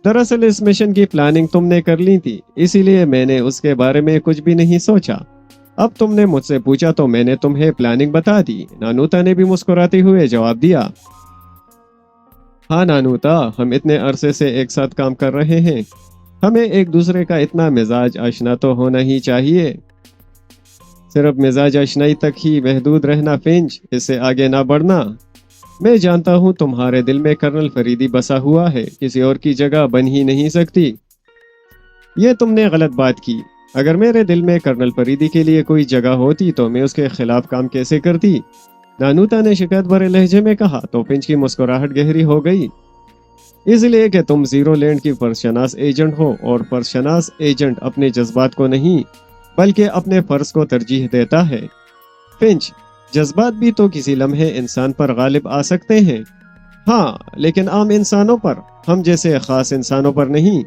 دراصل اس مشن کی پلاننگ تم نے کر لی تھی، اسی لیے میں نے اس کے بارے میں کچھ بھی نہیں سوچا۔ اب تم نے مجھ سے پوچھا تو میں نے تمہیں پلاننگ بتا دی، نانوتا نے بھی مسکراتے ہوئے جواب دیا۔ ہاں نانوتا، ہم اتنے عرصے سے ایک ساتھ کام کر رہے ہیں، ہمیں ایک دوسرے کا اتنا مزاج آشنا تو ہونا ہی چاہیے۔ صرف مزاج اشنائی تک ہی محدود رہنا فنچ، اس سے آگے نہ بڑھنا۔ میں جانتا ہوں تمہارے دل میں کرنل فریدی بسا ہوا ہے، کسی اور کی جگہ بن ہی نہیں سکتی۔ یہ تم نے غلط بات کی۔ اگر میرے دل میں کرنل فریدی کے لیے کوئی جگہ ہوتی تو میں اس کے خلاف کام کیسے کرتی؟ نانوتا نے شکایت بھرے لہجے میں کہا تو فنچ کی مسکراہٹ گہری ہو گئی۔ اس لیے کہ تم زیرو لینڈ کی فرشناس ایجنٹ ہو، اور فرشناس ایجنٹ اپنے جذبات کو نہیں بلکہ اپنے فرض کو ترجیح دیتا ہے۔ فنچ، جذبات بھی تو کسی لمحے انسان پر غالب آ سکتے ہیں۔ ہاں، لیکن عام انسانوں پر، ہم جیسے خاص انسانوں پر نہیں۔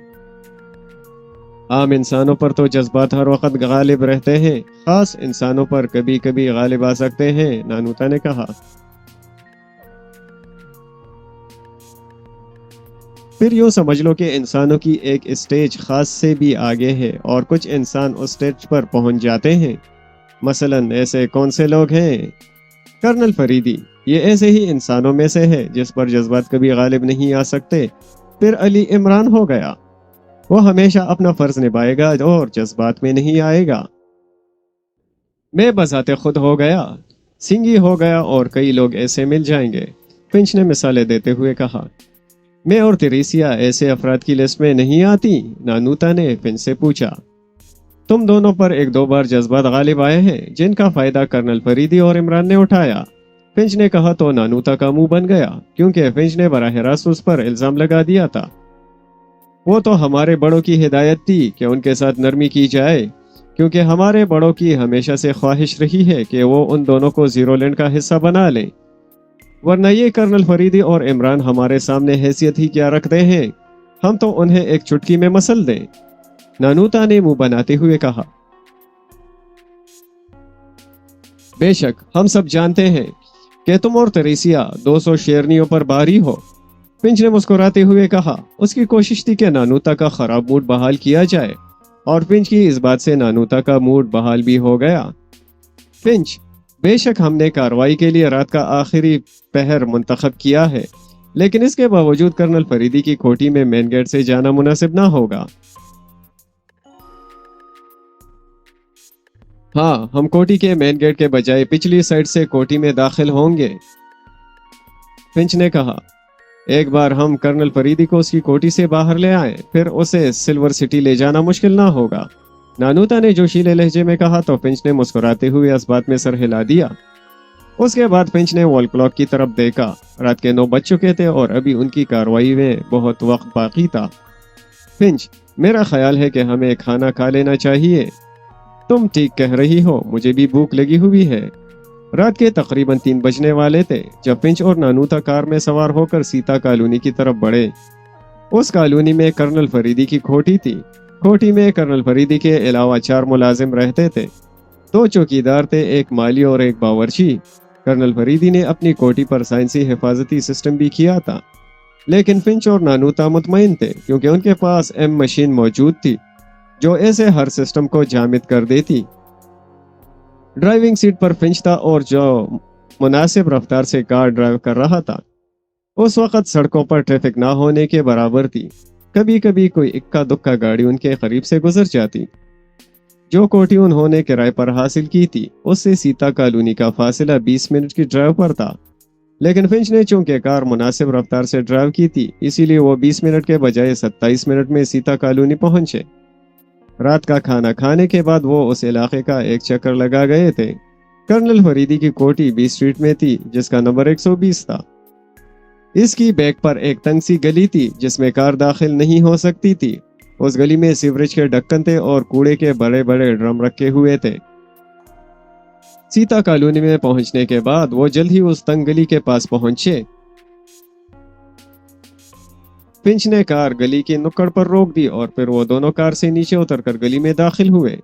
عام انسانوں پر تو جذبات ہر وقت غالب رہتے ہیں، خاص انسانوں پر کبھی کبھی غالب آ سکتے ہیں، نانوتا نے کہا۔ پھر یوں سمجھ لو کہ انسانوں کی ایک اسٹیج خاص سے بھی آگے ہے، اور کچھ انسان اس اسٹیج پر پہنچ جاتے ہیں۔ مثلاً ایسے کون سے لوگ ہیں؟ کرنل فریدی، یہ ایسے ہی انسانوں میں سے ہے جس پر جذبات کبھی غالب نہیں آ سکتے۔ پھر علی عمران ہو گیا، وہ ہمیشہ اپنا فرض نبھائے گا اور جذبات میں نہیں آئے گا۔ میں بذات خود ہو گیا، سنگھی ہو گیا، اور کئی لوگ ایسے مل جائیں گے، فنچ نے مثالیں دیتے ہوئے کہا۔ میں اور تریسیا ایسے افراد کی لسٹ میں نہیں آتی؟ نانوتا نے فنچ سے پوچھا۔ تم دونوں پر ایک دو بار جذبات غالب آئے ہیں جن کا فائدہ کرنل فریدی اور عمران نے اٹھایا، فنچ نے کہا تو نانوتا کا منہ بن گیا، کیونکہ فنچ نے براہ راست اس پر الزام لگا دیا تھا۔ وہ تو ہمارے بڑوں کی ہدایت تھی کہ ان کے ساتھ نرمی کی جائے، کیونکہ ہمارے بڑوں کی ہمیشہ سے خواہش رہی ہے کہ وہ ان دونوں کو زیرو لینڈ کا حصہ بنا لیں، ورنہ یہ کرنل فریدی اور عمران ہمارے سامنے حیثیت ہی کیا رکھتے ہیں، ہم تو انہیں ایک چٹکی میں مسل دیں، نانوتا نے منہ بناتے ہوئے کہا۔ بے شک ہم سب جانتے ہیں کہ تم اور تریسیا 200 شیرنیوں پر باری ہو، فنچ نے مسکراتے ہوئے کہا۔ اس کی کوشش تھی کہ نانوتا کا خراب موڈ بحال کیا جائے، اور فنچ کی اس بات سے نانوتا کا موڈ بحال بھی ہو گیا۔ فنچ، بے شک ہم نے کارروائی کے لیے رات کا آخری پہر منتخب کیا ہے، لیکن اس کے باوجود کرنل فریدی کی کوٹھی میں مین گیٹ سے جانا مناسب نہ ہوگا۔ ہاں، ہم کوٹھی کے مین گیٹ کے بجائے پچھلی سائڈ سے کوٹھی میں داخل ہوں گے، فنچ نے کہا۔ ایک بار ہم کرنل فریدی کو اس کی کوٹھی سے باہر لے آئیں، پھر اسے سلور سٹی لے جانا مشکل نہ ہوگا، نانوتا نے جوشیلے لہجے میں کہا تو فنچ نے مسکراتے ہوئے اس بات میں سر ہلا دیا۔ اس کے بعد فنچ نے وال کلاک کی طرف دیکھا، رات کے 9 بج چکے تھے اور ابھی ان کی کارروائی میں بہت وقت باقی تھا۔ فنچ، میرا خیال ہے کہ ہمیں کھانا کھا لینا چاہیے۔ تم ٹھیک کہہ رہی ہو، مجھے بھی بھوک لگی ہوئی ہے۔ رات کے تقریباً 3 بجنے والے تھے جب فنچ اور نانوتا کار میں سوار ہو کر سیتا کالونی کی طرف بڑھے۔ اس کالونی میں کرنل فریدی کی کوٹھی تھی۔ کوٹھی میں کرنل فریدی کے علاوہ 4 ملازم رہتے تھے، 2 چوکیدار تھے، ایک مالی اور ایک باورچی۔ کرنل فریدی نے اپنی کوٹھی پر سائنسی حفاظتی سسٹم بھی کیا تھا، لیکن فنچ اور نانوتا مطمئن تھے کیونکہ ان کے پاس ایم مشین موجود تھی جو ایسے ہر سسٹم کو جامد کر دیتی۔ ڈرائیونگ سیٹ پر فنچ تھا اور جو مناسب رفتار سے کار ڈرائیو کر رہا تھا۔ اس وقت سڑکوں پر ٹریفک نہ ہونے کے برابر تھی، کبھی کبھی کوئی اکا دکا گاڑی ان کے قریب سے گزر جاتی۔ جو کوٹھی انہوں نے کرائے پر حاصل کی تھی اس سے سیتا کالونی کا فاصلہ 20 منٹ کی ڈرائیو پر تھا، لیکن فنچ نے چونکہ کار مناسب رفتار سے ڈرائیو کی تھی اسی لیے وہ 20 منٹ کے بجائے 27 منٹ میں سیتا کالونی پہنچے۔ رات کا کھانا کھانے کے بعد وہ اس علاقے کا ایک چکر لگا گئے تھے۔ کرنل فریدی کی کوٹھی 20 اسٹریٹ میں تھی جس کا نمبر 120 تھا۔ اس کی بیک پر ایک تنگ سی گلی تھی جس میں کار داخل نہیں ہو سکتی تھی۔ اس گلی میں سیوریج کے ڈھکن تھے اور کوڑے کے بڑے بڑے ڈرم رکھے ہوئے تھے۔ سیتا کالونی میں پہنچنے کے بعد وہ جلد ہی اس تنگ گلی کے پاس پہنچے۔ فنچ نے کار گلی کی نکڑ پر روک دی اور پھر وہ دونوں کار سے نیچے اتر کر گلی میں داخل ہوئے۔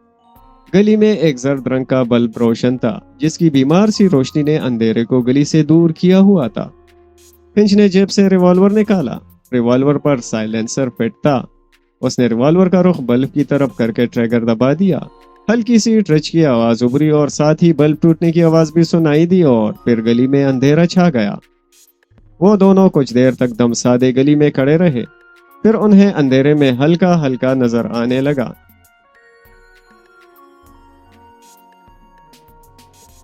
گلی میں ایک زرد رنگ کا بلب روشن تھا جس کی بیمار سی روشنی نے اندھیرے کو گلی سے دور کیا ہوا تھا۔ فنچ نے جیب سے ریوالور نکالا، ریوالور پر سائلنسر فٹ تھا۔ اس نے ریوالور کا رخ بلب کی طرف کر کے ٹریگر دبا دیا۔ ہلکی سی ٹرچ کی آواز ابھری اور ساتھ ہی بلب ٹوٹنے کی آواز بھی سنائی دی اور پھر گلی میں اندھیرا چھا گیا۔ وہ دونوں کچھ دیر تک دم سادے گلی میں کھڑے رہے، پھر انہیں اندھیرے میں ہلکا ہلکا نظر آنے لگا۔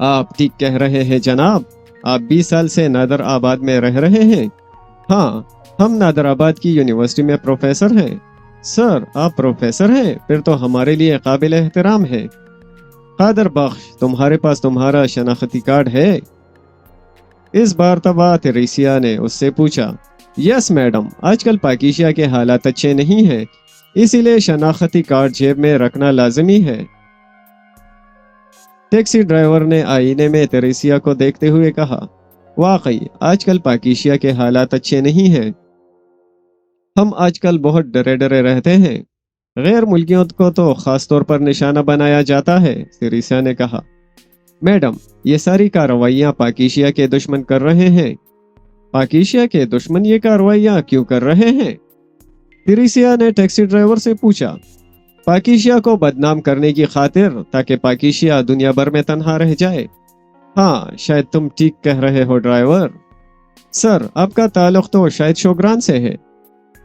آپ ٹھیک کہہ رہے ہیں جناب، آپ 20 سال سے نادر آباد میں رہ رہے ہیں؟ ہاں، ہم نادر آباد کی یونیورسٹی میں پروفیسر ہیں۔ سر، آپ پروفیسر ہیں؟ پھر تو ہمارے لیے قابل احترام ہے۔ قادر بخش، تمہارے پاس تمہارا شناختی کارڈ ہے؟ اس بار تبا تریسیا نے اس سے پوچھا۔ یس میڈم، آج کل پاکیزیا کے حالات اچھے نہیں ہیں، اسی لیے شناختی کارڈ جیب میں رکھنا لازمی ہے۔ ٹیکسی ڈرائیور نے آئینے میں تریسیا کو دیکھتے ہوئے کہا، واقعی آج کل پاکیزیا کے حالات اچھے نہیں ہیں، ہم آج کل بہت ڈرے ڈرے رہتے ہیں، غیر ملکیوں کو تو خاص طور پر نشانہ بنایا جاتا ہے۔ تریسیا نے کہا، میڈم، یہ ساری کارروائیاں پاکیزیا کے دشمن کر رہے ہیں۔ پاکیزیا کے دشمن یہ کارروائیاں کیوں کر رہے ہیں؟ تریسیا نے ٹیکسی ڈرائیور سے پوچھا۔ پاکیزیا کو بدنام کرنے کی خاطر، تاکہ پاکیزیا دنیا بھر میں تنہا رہ جائے۔ ہاں، شاید تم ٹھیک کہہ رہے ہو ڈرائیور۔ سر، آپ کا تعلق تو شاید شوگران سے ہے۔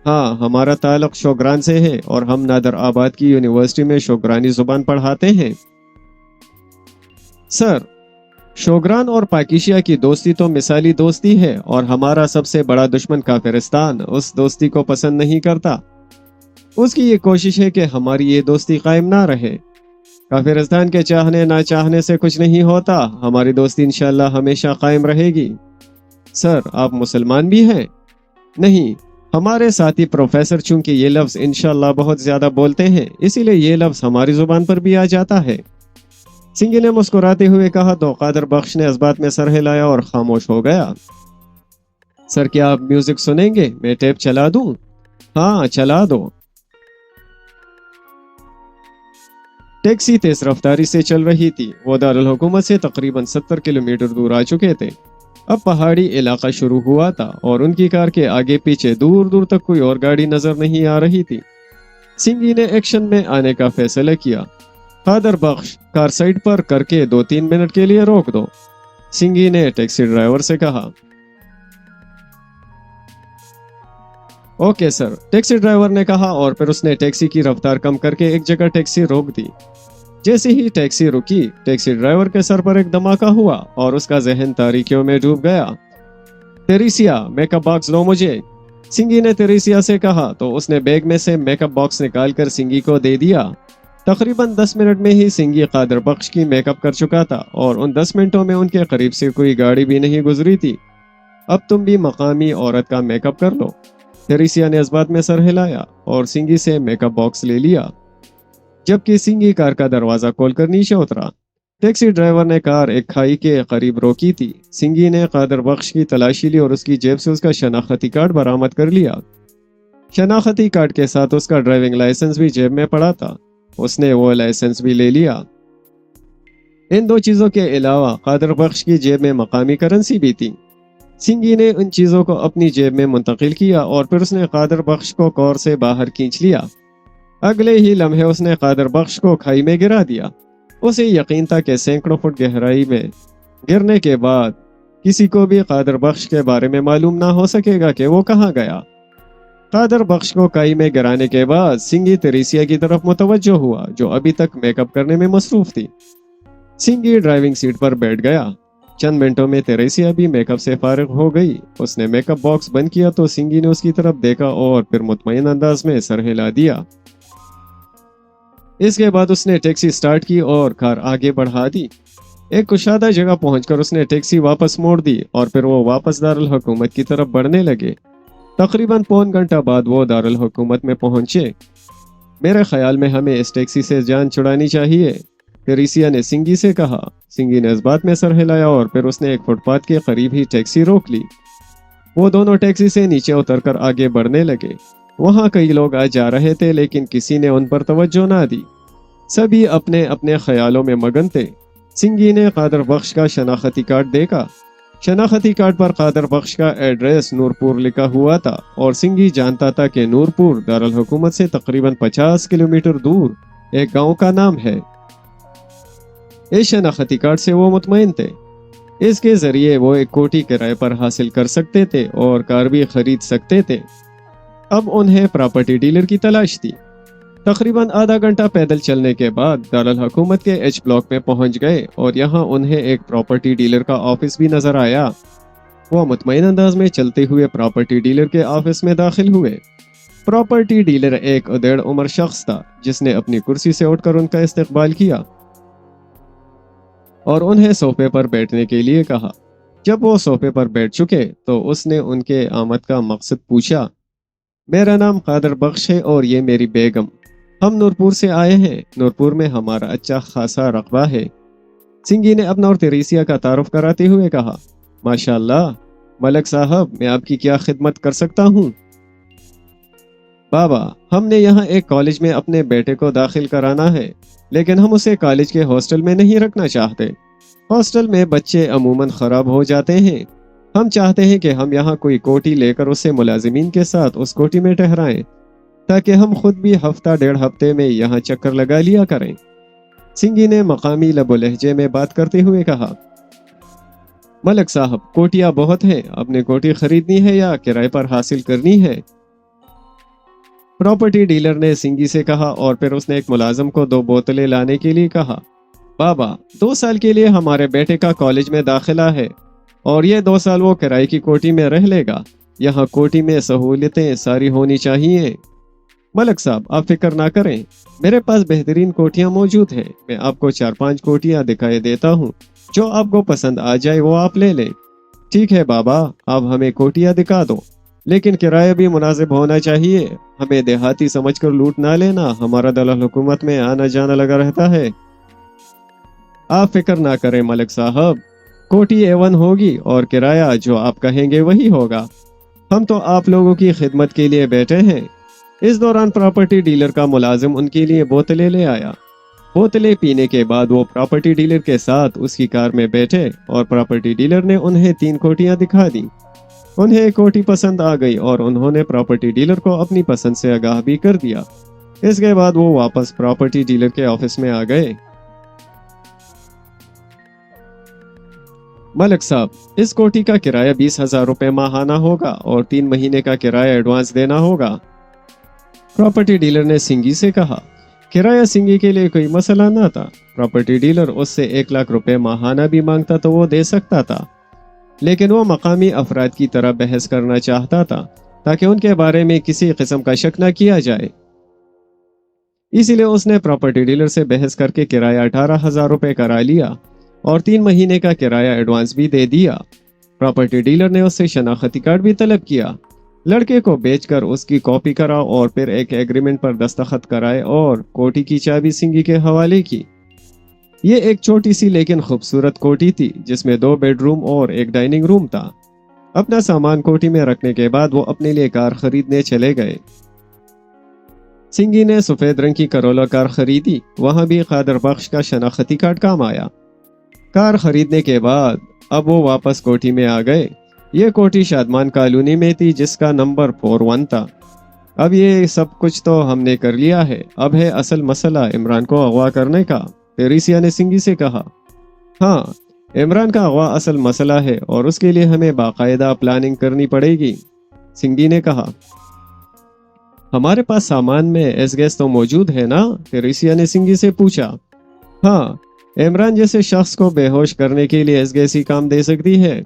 ہاں، ہمارا تعلق شوگران سے ہے اور ہم نادر آباد کی یونیورسٹی میں شوگرانی زبان پڑھاتے ہیں۔ سر، شوگران اور پاکیزیا کی دوستی تو مثالی دوستی ہے، اور ہمارا سب سے بڑا دشمن کافرستان اس دوستی کو پسند نہیں کرتا۔ اس کی یہ کوشش ہے کہ ہماری یہ دوستی قائم نہ رہے۔ کافرستان کے چاہنے نہ چاہنے سے کچھ نہیں ہوتا، ہماری دوستی انشاءاللہ ہمیشہ قائم رہے گی۔ سر، آپ مسلمان بھی ہیں؟ نہیں، ہمارے ساتھی پروفیسر چونکہ یہ لفظ انشاءاللہ بہت زیادہ بولتے ہیں، اسی لیے یہ لفظ ہماری زبان پر بھی آ جاتا ہے۔ سنگی نے مسکراتے ہوئے کہا تو قادر بخش نے اس بات میں سر ہلایا اور خاموش ہو گیا۔ سر، کیا آپ میوزک سنیں گے؟ میں ٹیپ چلا دوں؟ ہاں، چلا دو۔ ٹیکسی تیز رفتاری سے چل رہی تھی۔ وہ دارالحکومت سے تقریباً 70 کلومیٹر دور آ چکے تھے۔ اب پہاڑی علاقہ شروع ہوا تھا اور ان کی کار کے آگے پیچھے دور دور تک کوئی اور گاڑی نظر نہیں آ رہی تھی۔ سنگی نے ایکشن میں آنے کا فیصلہ کیا۔ قادر بخش، کار سائڈ پر کر کے 2-3 منٹ کے لیے روک دو، سنگی نے ٹیکسی ڈرائیور سے کہا۔ اوکے سر، ٹیکسی ڈرائیور نے کہا، اور پھر اس نے ٹیکسی کی رفتار کم کر کے ایک جگہ ٹیکسی روک دی۔ جیسے ہی ٹیکسی رکی، ٹیکسی ڈرائیور کے سر پر ایک دھماکہ ہوا اور اس کا ذہن تاریکیوں میں ڈوب گیا۔ تریسیا، میک اپ باکس لو مجھے، سنگی نے تریسیا سے کہا تو اس نے بیگ میں سے میک اپ باکس نکال کر سنگی کو دے دیا۔ تقریباً 10 منٹ میں ہی سنگی قادر بخش کی میک اپ کر چکا تھا، اور ان 10 منٹوں میں ان کے قریب سے کوئی گاڑی بھی نہیں گزری تھی۔ اب تم بھی مقامی عورت کا میک اپ کر لو۔ تریسیا نے اس بات میں سر ہلایا اور سنگی سے میک اپ باکس لے لیا، جبکہ سنگی کار کا دروازہ کھول کر نیچے اترا۔ ٹیکسی ڈرائیور نے کار ایک کھائی کے قریب روکی تھی۔ سنگی نے قادر بخش کی تلاشی لی اور اس کی جیب سے اس کا شناختی کارڈ برآمد کر لیا۔ شناختی کارڈ کے ساتھ اس کا ڈرائیونگ لائسنس بھی جیب میں پڑا تھا، اس نے وہ لائسنس بھی لے لیا۔ ان دو چیزوں کے علاوہ قادر بخش کی جیب میں مقامی کرنسی بھی تھی۔ سنگی نے ان چیزوں کو اپنی جیب میں منتقل کیا اور پھر اس نے قادر بخش کو کور سے باہر کھینچ لیا۔ اگلے ہی لمحے اس نے قادر بخش کو کھائی میں گرا دیا۔ اسے یقین تھا کہ سینکڑوں فٹ گہرائی میں گرنے کے بعد کسی کو بھی قادر بخش کے بارے میں معلوم نہ ہو سکے گا کہ وہ کہاں گیا۔ قادر بخش کو کھائی میں گرانے کے بعد سنگی تریسیا کی طرف متوجہ ہوا، جو ابھی تک میک اپ کرنے میں مصروف تھی۔ سنگی ڈرائیونگ سیٹ پر بیٹھ گیا۔ چند منٹوں میں تریسیا بھی میک اپ سے فارغ ہو گئی۔ اس نے میک اپ باکس بند کیا تو سنگی نے اس کی طرف دیکھا اور پھر مطمئن انداز میں سر ہلا دیا۔ اس کے بعد اس نے ٹیکسی سٹارٹ کی اور کار آگے بڑھا دی۔ ایک کشادہ جگہ پہنچ کر اس نے ٹیکسی واپس موڑ دی اور پھر وہ واپس دارالحکومت کی طرف بڑھنے لگے۔ تقریباً پون گھنٹہ بعد وہ دارالحکومت میں پہنچے۔ میرے خیال میں ہمیں اس ٹیکسی سے جان چھڑانی چاہیے، تریسیا نے سنگی سے کہا۔ سنگی نے اس بات میں سر ہلایا اور پھر اس نے ایک فٹ پاتھ کے قریب ہی ٹیکسی روک لی۔ وہ دونوں ٹیکسی سے نیچے اتر کر آگے بڑھنے لگے۔ وہاں کئی لوگ آ جا رہے تھے لیکن کسی نے ان پر توجہ نہ دی، سبھی اپنے اپنے خیالوں میں مگن تھے۔ سنگی نے قادر بخش کا شناختی کارڈ دیکھا۔ شناختی کارڈ پر قادر بخش کا ایڈریس نورپور لکھا ہوا تھا اور سنگی جانتا تھا کہ نورپور دارالحکومت سے تقریباً 50 کلومیٹر دور ایک گاؤں کا نام ہے۔ اس شناختی کارڈ سے وہ مطمئن تھے۔ اس کے ذریعے وہ ایک کوٹھی کرائے پر حاصل کر سکتے تھے اور کار بھی خرید سکتے تھے۔ اب انہیں پراپرٹی ڈیلر کی تلاش تھی۔ تقریباً آدھا گھنٹہ پیدل چلنے کے بعد دارالحکومت کے ایچ بلاک میں پہنچ گئے اور یہاں انہیں ایک پراپرٹی ڈیلر کا آفس بھی نظر آیا۔ وہ مطمئن انداز میں چلتے ہوئے پراپرٹی ڈیلر کے آفس میں داخل ہوئے۔ پراپرٹی ڈیلر ایک ادھیڑ عمر شخص تھا جس نے اپنی کرسی سے اٹھ کر ان کا استقبال کیا اور انہیں صوفے پر بیٹھنے کے لیے کہا۔ جب وہ صوفے پر بیٹھ چکے تو اس نے ان کے آمد کا مقصد پوچھا۔ میرا نام قادر بخش ہے اور یہ میری بیگم۔ ہم نورپور سے آئے ہیں۔ نورپور میں ہمارا اچھا خاصا رقبہ ہے۔ سنگی نے اپنا اور تریسیا کا تعارف کراتے ہوئے کہا۔ ماشاءاللہ ملک صاحب، میں آپ کی کیا خدمت کر سکتا ہوں؟ بابا، ہم نے یہاں ایک کالج میں اپنے بیٹے کو داخل کرانا ہے، لیکن ہم اسے کالج کے ہاسٹل میں نہیں رکھنا چاہتے۔ ہاسٹل میں بچے عموماً خراب ہو جاتے ہیں۔ ہم چاہتے ہیں کہ ہم یہاں کوئی کوٹھی لے کر اسے ملازمین کے ساتھ اس کوٹھی میں ٹھہرائیں تاکہ ہم خود بھی ہفتہ ڈیڑھ ہفتے میں یہاں چکر لگا لیا کریں۔ سنگی نے مقامی لب و لہجے میں بات کرتے ہوئے کہا۔ ملک صاحب، کوٹیاں بہت ہیں، اپنے کوٹھی خریدنی ہے یا کرائے پر حاصل کرنی ہے؟ پراپرٹی ڈیلر نے سنگی سے کہا اور پھر اس نے ایک ملازم کو 2 بوتلیں لانے کے لیے کہا۔ بابا، 2 سال کے لیے ہمارے بیٹے کا کالج میں داخلہ ہے اور یہ 2 سال وہ کرائے کی کوٹھی میں رہ لے گا۔ یہاں کوٹھی میں سہولتیں ساری ہونی چاہیے۔ ملک صاحب، آپ فکر نہ کریں، میرے پاس بہترین کوٹیاں موجود ہیں۔ میں آپ کو 4-5 کوٹیاں دکھائے دیتا ہوں، جو آپ کو پسند آ جائے وہ آپ لے لیں۔ ٹھیک ہے بابا، آپ ہمیں کوٹیاں دکھا دو، لیکن کرایہ بھی مناسب ہونا چاہیے۔ ہمیں دیہاتی سمجھ کر لوٹ نہ لینا، ہمارا دارالحکومت میں آنا جانا لگا رہتا ہے۔ آپ فکر نہ کریں ملک صاحب، کوٹی A1 ہوگی اور کرایہ جو آپ کہیں گے وہی ہوگا۔ ہم تو آپ لوگوں کی خدمت کے لیے بیٹھے ہیں۔ اس دوران پراپرٹی ڈیلر کا ملازم ان کے لیے بوتلیں لے آیا۔ بوتلیں پینے کے بعد وہ پراپرٹی ڈیلر کے ساتھ اس کی کار میں بیٹھے اور پراپرٹی ڈیلر نے انہیں 3 کوٹیاں دکھا دیں۔ انہیں ایک کوٹھی پسند آ گئی اور انہوں نے پراپرٹی ڈیلر کو اپنی پسند سے آگاہ بھی کر دیا۔ اس کے بعد وہ واپس پراپرٹی ڈیلر کے آفس میں آ گئے۔ ملک صاحب، اس کوٹھی کا کرایہ 20,000 روپے ماہانہ ہوگا اور 3 مہینے کا کرایہ ایڈوانس دینا ہوگا۔ پراپرٹی ڈیلر نے سنگی سے کہا۔ کرایہ سنگی کے لیے کوئی مسئلہ نہ تھا۔ پراپرٹی ڈیلر اس سے 1 لاکھ روپے ماہانہ بھی مانگتا تو وہ دے سکتا تھا، لیکن وہ مقامی افراد کی طرح بحث کرنا چاہتا تھا تاکہ ان کے بارے میں کسی قسم کا شک نہ کیا جائے۔ اسی لیے اس نے پراپرٹی ڈیلر سے بحث کر کے کرایہ 18,000 روپے کرا لیا اور 3 مہینے کا کرایہ ایڈوانس بھی دے دیا۔ پراپرٹی ڈیلر نے اس سے شناختی کارڈ بھی طلب کیا۔ لڑکے کو بیچ کر اس کی کاپی کرا اور پھر ایک ایگریمنٹ پر دستخط کرائے اور کوٹھی کی چابی سنگی کے حوالے کی۔ یہ ایک چھوٹی سی لیکن خوبصورت کوٹھی تھی جس میں 2 بیڈ روم اور ایک ڈائننگ روم تھا۔ اپنا سامان کوٹھی میں رکھنے کے بعد وہ اپنے لیے کار خریدنے چلے گئے۔ سنگی نے سفید رنگ کی کرولا کار خریدی۔ وہاں بھی قادر بخش کا شناختی کارڈ کام آیا۔ کار خریدنے کے بعد اب وہ واپس کوٹھی میں آ گئے۔ یہ کوٹھی شادمان کالونی میں تھی جس کا نمبر 41 تھا۔ اب یہ سب کچھ تو ہم نے کر لیا ہے، اب ہے اصل مسئلہ عمران کو اغوا کرنے کا، تیریسیا نے سنگی سے کہا۔ ہاں، عمران کا اغوا اصل مسئلہ ہے اور اس کے لیے ہمیں باقاعدہ پلاننگ کرنی پڑے گی، سنگی نے کہا۔ ہمارے پاس سامان میں ایس گیس تو موجود ہے نا؟ تیریسیا نے سنگی سے پوچھا۔ ہاں، عمران جیسے شخص کو بے ہوش کرنے کے لیے ایس گیس ہی کام دے سکتی ہے۔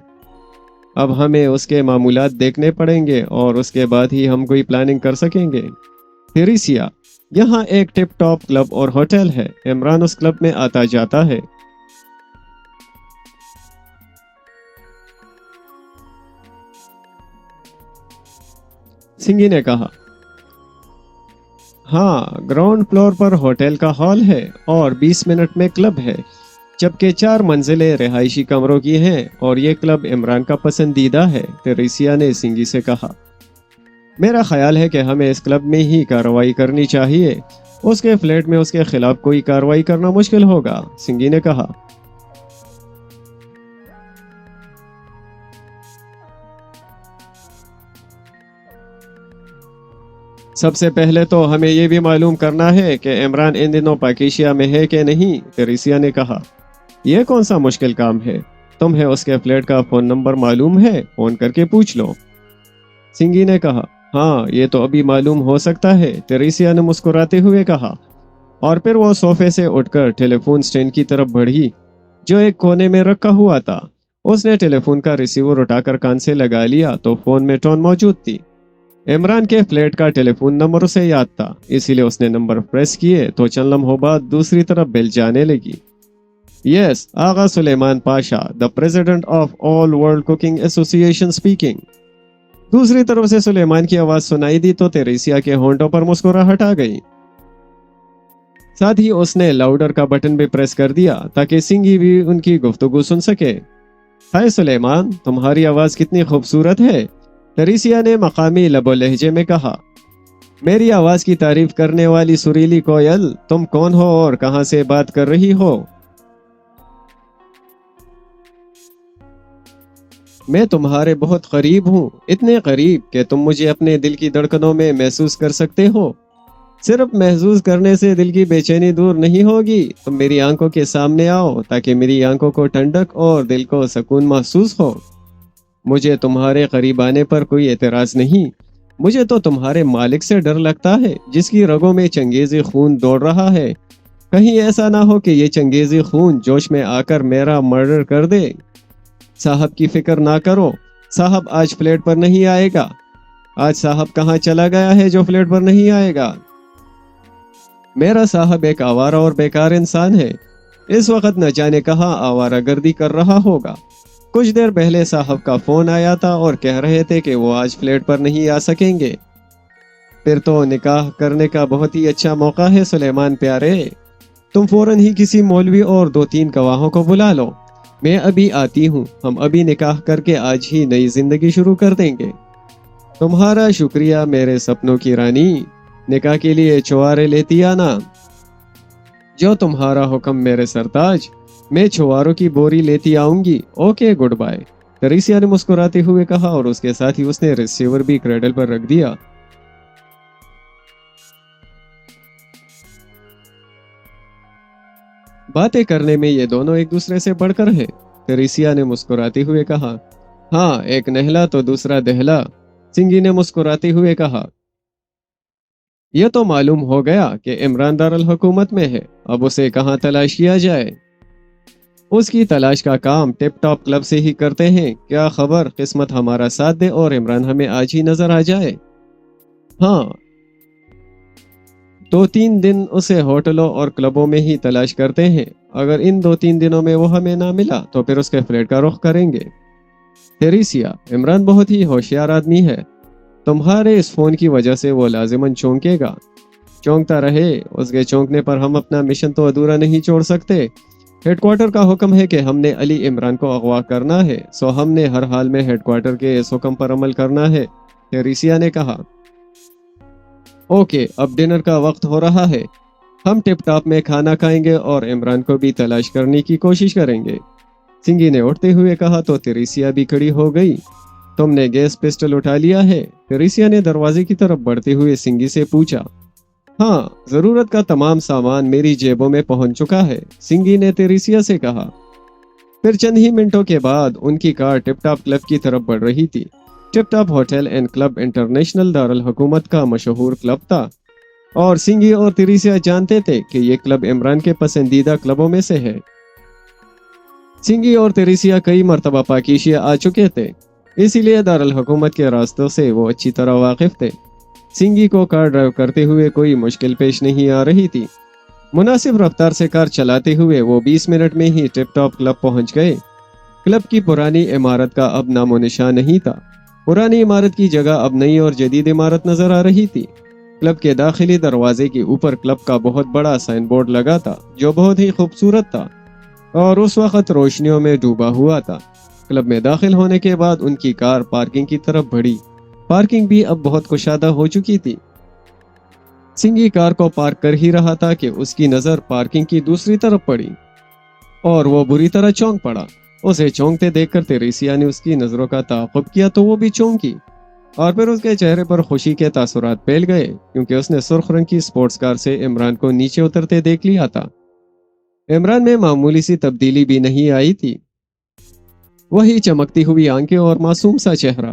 اب ہمیں اس کے معمولات دیکھنے پڑیں گے اور اس کے بعد ہی ہم کوئی پلاننگ کر سکیں گے۔ تیریسیا، یہاں ایک ٹپ ٹاپ کلب اور ہوٹل ہے، عمران اس کلب میں آتا جاتا ہے۔ سنگی نے کہا۔ ہاں، گراؤنڈ فلور پر ہوٹل کا ہال ہے اور 20 منٹ میں کلب ہے، جبکہ 4 منزلیں رہائشی کمروں کی ہیں اور یہ کلب عمران کا پسندیدہ ہے، تیریسیا نے سنگی سے کہا۔ میرا خیال ہے کہ ہمیں اس کلب میں ہی کارروائی کرنی چاہیے، اس کے فلیٹ میں اس کے خلاف کوئی کارروائی کرنا مشکل ہوگا، سنگی نے کہا۔ سب سے پہلے تو ہمیں یہ بھی معلوم کرنا ہے کہ عمران ان دنوں پاکیشیا میں ہے کہ نہیں، تیریسیا نے کہا۔ یہ کون سا مشکل کام ہے؟ تمہیں اس کے فلیٹ کا فون نمبر معلوم ہے، فون کر کے پوچھ لو، سنگی نے کہا۔ ہاں یہ تو ابھی معلوم ہو سکتا ہے، ٹریسیا نے مسکراتے ہوئے کہا، اور پھر وہ صوفے سے اٹھ کر ٹیلی فون سٹینڈ کی طرف بڑھی جو ایک کونے میں رکھا ہوا تھا۔ اس نے ٹیلی فون کا ریسیور اٹھا کر کان سے لگا لیا تو فون میں ٹون موجود تھی۔ عمران کے فلیٹ کا ٹیلی فون نمبر اسے یاد تھا، اسی لیے اس نے نمبر پریس کیے تو چند لمحوں بعد دوسری طرف بیل جانے لگی۔ Yes, Agha Suleman Pasha, the president of all world cooking association speaking. دوسری طرف سے سلیمان کی آواز سنائی دی تو تیریسیا کے ہونٹوں پر مسکراہٹ آ گئی۔ ساتھ ہی اس نے لاؤڈر کا بٹن بھی پریس کر دیا تاکہ سنگی بھی ان کی گفتگو سن سکے۔ ہائے سلیمان، تمہاری آواز کتنی خوبصورت ہے، تیریسیا نے مقامی لب و لہجے میں کہا۔ میری آواز کی تعریف کرنے والی سریلی کوئل، تم کون ہو اور کہاں سے بات کر رہی ہو؟ میں تمہارے بہت قریب ہوں، اتنے قریب کہ تم مجھے اپنے دل کی دھڑکنوں میں محسوس کر سکتے ہو۔ صرف محسوس کرنے سے دل کی بے چینی دور نہیں ہوگی، تم میری آنکھوں کے سامنے آؤ تاکہ میری آنکھوں کو ٹھنڈک اور دل کو سکون محسوس ہو۔ مجھے تمہارے قریب آنے پر کوئی اعتراض نہیں، مجھے تو تمہارے مالک سے ڈر لگتا ہے جس کی رگوں میں چنگیزی خون دوڑ رہا ہے، کہیں ایسا نہ ہو کہ یہ چنگیزی خون جوش میں آ کر میرا مرڈر کر دے۔ صاحب کی فکر نہ کرو، صاحب آج فلیٹ پر نہیں آئے گا۔ آج صاحب کہاں چلا گیا ہے جو فلیٹ پر نہیں آئے گا؟ میرا صاحب ایک آوارہ اور بیکار انسان ہے، اس وقت نہ جانے کہاں آوارہ گردی کر رہا ہوگا۔ کچھ دیر پہلے صاحب کا فون آیا تھا اور کہہ رہے تھے کہ وہ آج فلیٹ پر نہیں آ سکیں گے۔ پھر تو نکاح کرنے کا بہت ہی اچھا موقع ہے سلیمان پیارے، تم فوراً ہی کسی مولوی اور 2-3 گواہوں کو بلا لو۔ میں ابھی آتی ہوں، ہم ابھی نکاح کر کے آج ہی نئی زندگی شروع کر دیں گے۔ تمہارا شکریہ میرے سپنوں کی رانی، نکاح کے لیے چوارے لیتی آنا۔ جو تمہارا حکم میرے سرتاج، میں چواروں کی بوری لیتی آؤں گی۔ اوکے، گڈ بائے، تریسیا نے مسکراتے ہوئے کہا اور اس کے ساتھ ہی اس نے ریسیور بھی کریڈل پر رکھ دیا۔ باتیں کرنے میں یہ دونوں ایک دوسرے سے بڑھ کر ہے، تریسیا نے مسکراتے ہوئے کہا۔ ہاں، ایک نہلا تو دوسرا دہلا، سنگی نے مسکراتے ہوئے کہا۔ یہ تو معلوم ہو گیا کہ عمران دارالحکومت میں ہے، اب اسے کہاں تلاش کیا جائے؟ اس کی تلاش کا کام ٹپ ٹاپ کلب سے ہی کرتے ہیں، کیا خبر قسمت ہمارا ساتھ دے اور عمران ہمیں آج ہی نظر آ جائے۔ ہاں، 2-3 دن اسے ہوٹلوں اور کلبوں میں ہی تلاش کرتے ہیں، اگر ان 2-3 دنوں میں وہ ہمیں نہ ملا تو پھر اس کے فلیٹ کا رخ کریں گے۔ تیریسیا، عمران بہت ہی ہوشیار آدمی ہے، تمہارے اس فون کی وجہ سے وہ لازماً چونکے گا۔ چونکتا رہے، اس کے چونکنے پر ہم اپنا مشن تو ادھورا نہیں چھوڑ سکتے۔ ہیڈ کوارٹر کا حکم ہے کہ ہم نے علی عمران کو اغوا کرنا ہے، سو ہم نے ہر حال میں ہیڈ کوارٹر کے اس حکم پر عمل کرنا ہے، تیریسیا نے کہا۔ اوکے، اب ڈنر کا وقت ہو رہا ہے، ہم ٹپ ٹاپ میں کھانا کھائیں گے اور عمران کو بھی تلاش کرنے کی کوشش کریں گے، سنگی نے اٹھتے ہوئے کہا تو تیریسیا بھی کھڑی ہو گئی۔ تم نے گیس پسٹل اٹھا لیا ہے؟ تیریسیا نے دروازے کی طرف بڑھتے ہوئے سنگی سے پوچھا۔ ہاں، ضرورت کا تمام سامان میری جیبوں میں پہنچ چکا ہے، سنگی نے تیریسیا سے کہا۔ پھر چند ہی منٹوں کے بعد ان کی کار ٹپ ٹاپ کلب کی طرف بڑھ رہی تھی۔ Tip top hotel and club international دارالحکومت کا مشہور کلب تھا اور سنگی اور تیریسیا جانتے تھے کہ یہ کلب عمران کے پسندیدہ کلبوں میں سے ہے۔ سنگی اور تیریسیا کئی مرتبہ پاکیشیا آ چکے تھے، اسی لیے دارالحکومت کے راستوں سے وہ اچھی طرح واقف تھے۔ سنگی کو کار ڈرائیو کرتے ہوئے کوئی مشکل پیش نہیں آ رہی تھی۔ مناسب رفتار سے کار چلاتے ہوئے وہ 20 منٹ میں ہی ٹپ ٹاپ کلب پہنچ گئے۔ کلب کی پرانی عمارت کا اب نام و نشان نہیں تھا، پرانی عمارت کی جگہ اب نئی اور جدید عمارت نظر آ رہی تھی۔ کلب کے داخلی دروازے کے اوپر کلب کا بہت بڑا سائن بورڈ لگا تھا جو بہت ہی خوبصورت تھا اور اس وقت روشنیوں میں ڈوبا ہوا تھا۔ کلب میں داخل ہونے کے بعد ان کی کار پارکنگ کی طرف بڑھی، پارکنگ بھی اب بہت کشادہ ہو چکی تھی۔ سنگی کار کو پارک کر ہی رہا تھا کہ اس کی نظر پارکنگ کی دوسری طرف پڑی اور وہ بری طرح چونک پڑا۔ اسے چونکتے دیکھ کر تیریسیا نے اس کی نظروں کا تعاقب کیا تو وہ بھی چونکی اور پھر اس کے چہرے پر خوشی کے تاثرات پھیل گئے کیونکہ اس نے سرخ رنگ کی سپورٹس کار سے عمران کو نیچے اترتے دیکھ لیا تھا۔ عمران میں معمولی سی تبدیلی بھی نہیں آئی تھی، وہی چمکتی ہوئی آنکھیں اور معصوم سا چہرہ۔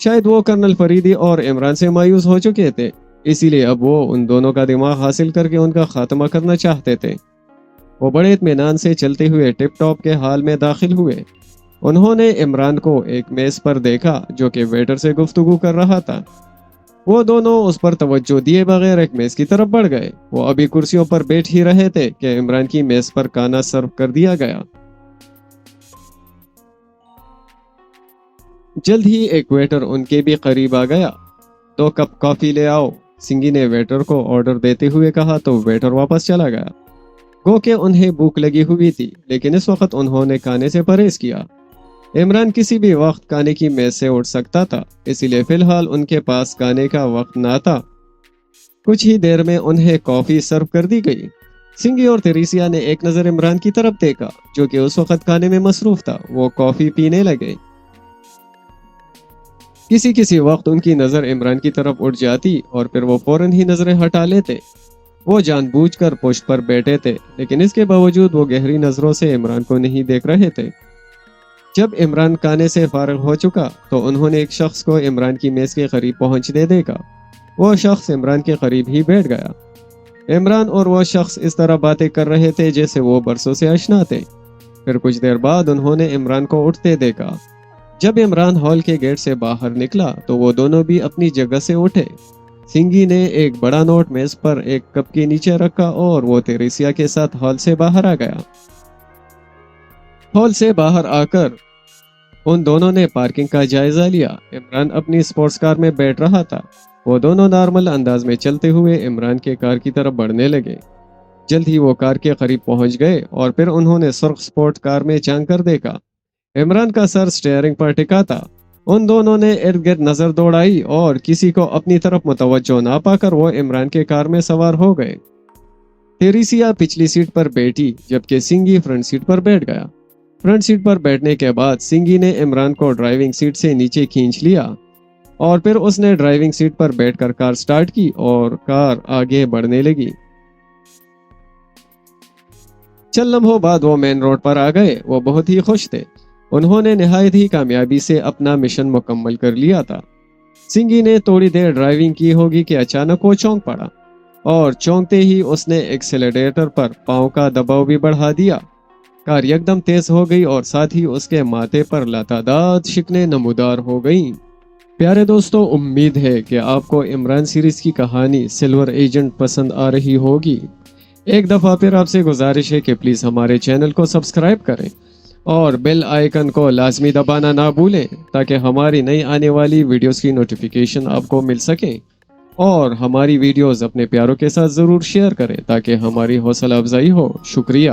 شاید وہ کرنل فریدی اور عمران سے مایوس ہو چکے تھے، اسی لیے اب وہ ان دونوں کا دماغ حاصل کر کے ان کا خاتمہ کرنا چاہتے تھے۔ وہ بڑے اطمینان سے چلتے ہوئے ٹپ ٹاپ کے حال میں داخل ہوئے۔ انہوں نے عمران کو ایک میز پر دیکھا جو کہ ویٹر سے گفتگو کر رہا تھا۔ وہ دونوں اس پر توجہ دیے بغیر ایک میز کی طرف بڑھ گئے۔ وہ ابھی کرسیوں پر بیٹھ ہی رہے تھے کہ عمران کی میز پر کھانا سرو کر دیا گیا۔ جلد ہی ایک ویٹر ان کے بھی قریب آ گیا۔ 2 کپ کافی لے آؤ، سنگھی نے ویٹر کو آرڈر دیتے ہوئے کہا تو ویٹر واپس چلا گیا۔ گو کہ انہیں بھوک لگی ہوئی تھی، لیکن اس وقت انہوں نے کھانے سے پرہیز کیا۔ عمران کسی بھی وقت کھانے کی میز سے اٹھ سکتا تھا، اسی لیے فی الحال ان کے پاس کھانے کا وقت نہ تھا۔ کچھ ہی دیر میں انہیں کافی سرو کر دی گئی۔ سنگھی اور تریسیا نے ایک نظر عمران کی طرف دیکھا جو کہ اس وقت کھانے میں مصروف تھا۔ وہ کافی پینے لگے۔ کسی وقت ان کی نظر عمران کی طرف اٹھ جاتی اور پھر وہ فوراً ہی نظریں ہٹا لیتے۔ وہ جان بوجھ کر پشت پر بیٹھے تھے، لیکن اس کے باوجود وہ گہری نظروں سے عمران کو نہیں دیکھ رہے تھے۔ جب عمران کھانے سے فارغ ہو چکا تو انہوں نے ایک شخص کو عمران کی میز کے قریب پہنچنے دیکھا۔ وہ شخص عمران کے قریب ہی بیٹھ گیا۔ عمران اور وہ شخص اس طرح باتیں کر رہے تھے جیسے وہ برسوں سے آشنا تھے۔ پھر کچھ دیر بعد انہوں نے عمران کو اٹھتے دیکھا۔ جب عمران ہال کے گیٹ سے باہر نکلا تو وہ دونوں بھی اپنی جگہ سے اٹھے۔ سنگھی نے ایک بڑا نوٹ میز پر ایک کپ کے نیچے رکھا اور وہ تریسیا کے ساتھ ہال سے باہر آ گیا۔ ہال سے باہر آ کر ان دونوں نے پارکنگ کا جائزہ لیا۔ عمران اپنی سپورٹس کار میں بیٹھ رہا تھا۔ وہ دونوں نارمل انداز میں چلتے ہوئے عمران کے کار کی طرف بڑھنے لگے۔ جلد ہی وہ کار کے قریب پہنچ گئے اور پھر انہوں نے سرخ سپورٹ کار میں جھانک کر دیکھا۔ عمران کا سر سٹیئرنگ پر ٹکا تھا۔ ان دونوں نے ارد گرد نظر دوڑائی اور کسی کو اپنی طرف متوجہ نہ پا کر وہ عمران کے کار میں سوار ہو گئے۔ تریسیا پچھلی سیٹ پر بیٹھی جبکہ سنگھی فرنٹ سیٹ پر بیٹھ گیا۔ فرنٹ سیٹ پر بیٹھنے کے بعد سنگھی نے عمران کو ڈرائیونگ سیٹ سے نیچے کھینچ لیا اور پھر اس نے ڈرائیونگ سیٹ پر بیٹھ کر کار سٹارٹ کی اور کار آگے بڑھنے لگی۔ چند لمحوں بعد وہ مین روڈ پر آ گئے۔ وہ بہت ہی خوش تھے۔ انہوں نے نہایت ہی کامیابی سے اپنا مشن مکمل کر لیا تھا۔ سنگھی نے تھوڑی دیر ڈرائیونگ کی ہوگی کہ اچانک وہ چونک پڑا اور چونکتے ہی اس نے ایکسیلریٹر پر پاؤں کا دباؤ بھی بڑھا دیا۔ کار یکدم تیز ہو گئی اور ساتھ ہی اس کے ماتھے پر لاتعداد شکنیں نمودار ہو گئیں۔ پیارے دوستو، امید ہے کہ آپ کو عمران سیریز کی کہانی سلور ایجنٹ پسند آ رہی ہوگی۔ ایک دفعہ پھر آپ سے گزارش ہے کہ پلیز ہمارے چینل کو سبسکرائب کریں اور بیل آئیکن کو لازمی دبانا نہ بھولیں تاکہ ہماری نئی آنے والی ویڈیوز کی نوٹیفیکیشن آپ کو مل سکے، اور ہماری ویڈیوز اپنے پیاروں کے ساتھ ضرور شیئر کریں تاکہ ہماری حوصلہ افزائی ہو۔ شکریہ۔